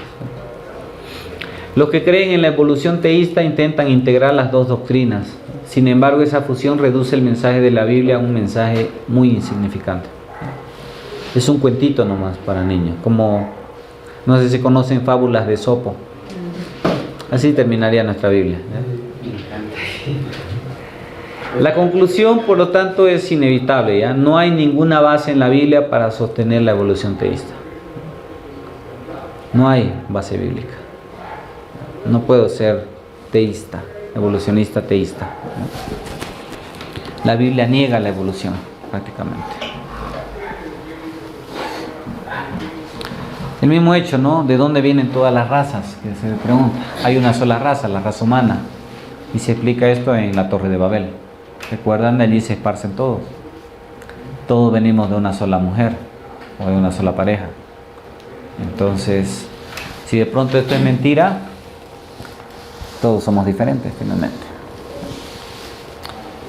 Los que creen en la evolución teísta intentan integrar las dos doctrinas. Sin embargo, esa fusión reduce el mensaje de la Biblia a un mensaje muy insignificante. Es un cuentito nomás para niños, como, no sé si conocen fábulas de Esopo. Así terminaría nuestra Biblia. La conclusión, por lo tanto, es inevitable, ¿ya? No hay ninguna base en la Biblia para sostener la evolución teísta. No hay base bíblica. No puedo ser teísta, evolucionista teísta. La Biblia niega la evolución, prácticamente. El mismo hecho, ¿no? ¿De dónde vienen todas las razas? Que se pregunta. Hay una sola raza, la raza humana. Y se explica esto en la Torre de Babel. ¿Recuerdan? De allí se esparcen todos. Todos venimos de una sola mujer o de una sola pareja. Entonces, si de pronto esto es mentira, todos somos diferentes finalmente.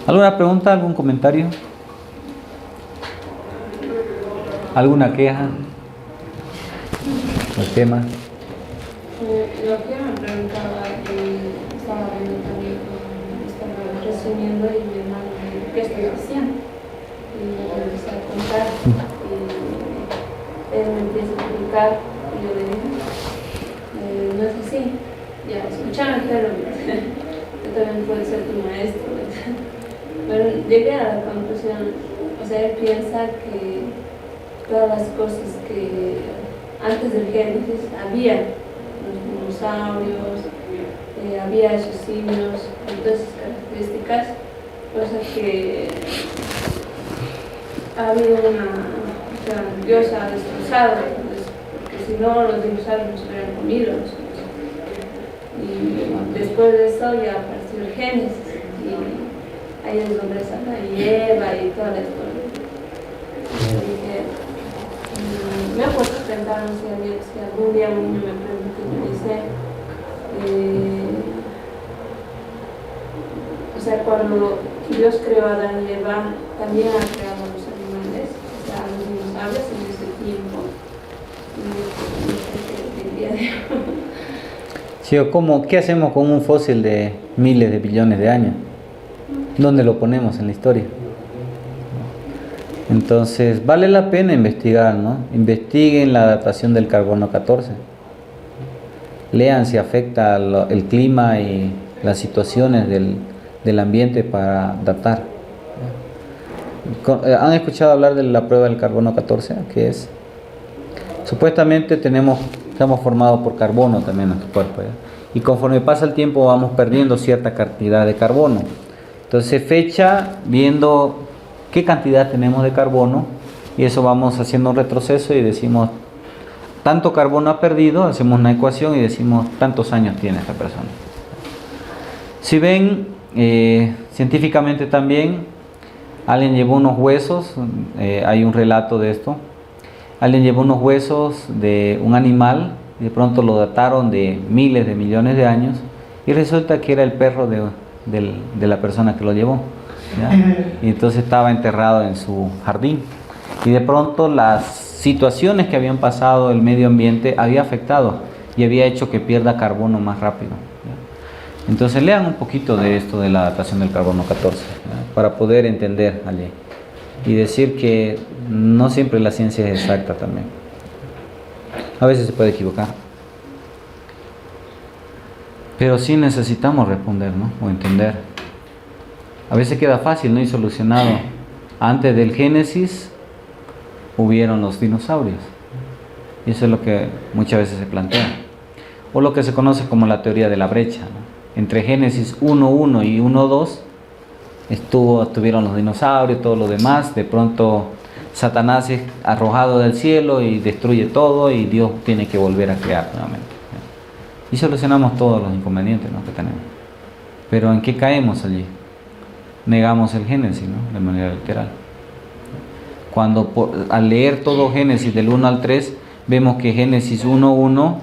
¿Alguna pregunta? ¿Algún comentario? ¿Alguna queja? ¿El tema? Lo que me preguntaba, estaba viendo también, estaba resumiendo y mi hermano me dijo, ¿qué estoy haciendo? Y me empecé a contar y él me empieza a explicar y yo le dije, no es así, ya escucharon, pero yo también puedo ser tu maestro. Pero llegué a la conclusión, o sea, él piensa que todas las cosas que antes del Génesis había los dinosaurios, había esos simios, todas esas características, cosa que ha habido Dios ha destrozado, entonces, porque si no los dinosaurios nos hubieran comido. Y después de eso ya apareció el Génesis, y ahí es donde sale Eva y toda la historia. Me ha puesto a pensar, no sé, si algún día un niño me pregunta y me dice, o sea, cuando Dios creó a Adán y Eva, también ha creado a los animales, o sea, a los dinosaurios en ese tiempo. No sé qué diría. Sí, o ¿qué hacemos con un fósil de miles de billones de años? ¿Dónde lo ponemos en la historia? Entonces, vale la pena investigar, ¿no? Investiguen la datación del carbono 14. Lean si afecta el clima y las situaciones del ambiente para datar. ¿Han escuchado hablar de la prueba del carbono 14? ¿Qué es? Supuestamente estamos formados por carbono también en nuestro cuerpo, ¿ya? Y conforme pasa el tiempo vamos perdiendo cierta cantidad de carbono. Entonces se fecha viendo qué cantidad tenemos de carbono y eso vamos haciendo un retroceso y decimos tanto carbono ha perdido, hacemos una ecuación y decimos tantos años tiene esta persona. Si ven, científicamente también alguien llevó unos huesos, hay un relato de esto, alguien llevó unos huesos de un animal y de pronto lo dataron de miles de millones de años y resulta que era el perro de la persona que lo llevó, ¿ya? Y entonces estaba enterrado en su jardín y de pronto las situaciones que habían pasado, el medio ambiente había afectado y había hecho que pierda carbono más rápido, ¿ya? Entonces lean un poquito de esto de la datación del carbono 14, ¿ya? Para poder entender allí y decir que no siempre la ciencia es exacta también, a veces se puede equivocar. Pero sí necesitamos responder, ¿no? O entender. A veces queda fácil, ¿no? Y solucionado. Antes del Génesis hubieron los dinosaurios. Y eso es lo que muchas veces se plantea. O lo que se conoce como la teoría de la brecha, ¿no? Entre Génesis 1.1 y 1.2 estuvieron los dinosaurios, todo lo demás. De pronto Satanás es arrojado del cielo y destruye todo y Dios tiene que volver a crear nuevamente. Y solucionamos todos los inconvenientes, ¿no?, que tenemos. Pero ¿en qué caemos allí? Negamos el Génesis, ¿no?, de manera literal. Cuando al leer todo Génesis del 1 al 3, vemos que Génesis 1.1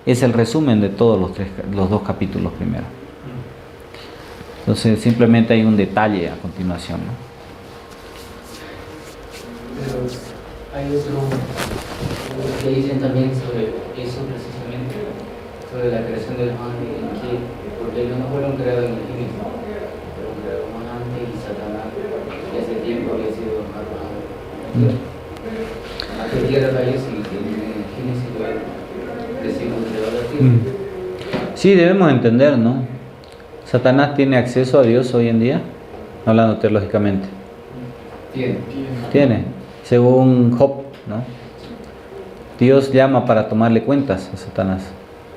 es el resumen de todos los 2 capítulos primero. Entonces simplemente hay un detalle a continuación, ¿no? Pero hay otro que dicen también sobre eso precisamente, sobre la creación de los ángeles, porque ellos no fueron creados en el Génesis, fueron creados más antes y Satanás ya hace tiempo había sido arrojado a qué tierra cayó si en el Génesis decimos crear la tierra. Sí, debemos entender, ¿no? ¿Satanás tiene acceso a Dios hoy en día? Hablando teológicamente. Tiene. Según Job, ¿no? Dios llama para tomarle cuentas a Satanás.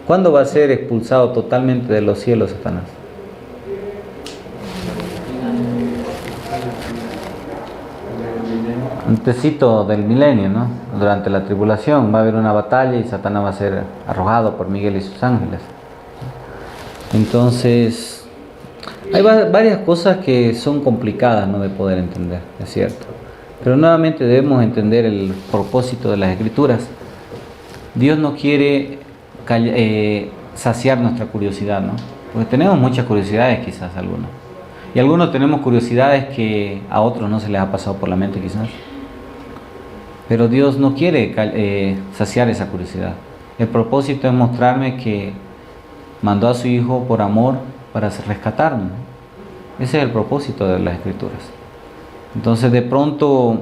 ¿Cuándo va a ser expulsado totalmente de los cielos Satanás? Antesito del milenio, ¿no? Durante la tribulación va a haber una batalla y Satanás va a ser arrojado por Miguel y sus ángeles. Entonces, hay varias cosas que son complicadas, ¿no?, de poder entender, es cierto. Pero nuevamente debemos entender el propósito de las Escrituras. Dios no quiere saciar nuestra curiosidad, ¿no? Porque tenemos muchas curiosidades quizás algunos. Y algunos tenemos curiosidades que a otros no se les ha pasado por la mente quizás. Pero Dios no quiere saciar esa curiosidad. El propósito es mostrarme que mandó a su Hijo por amor para rescatarnos, ¿no? Ese es el propósito de las Escrituras. Entonces de pronto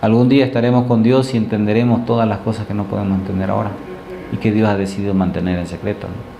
algún día estaremos con Dios y entenderemos todas las cosas que no podemos entender ahora y que Dios ha decidido mantener en secreto, ¿no?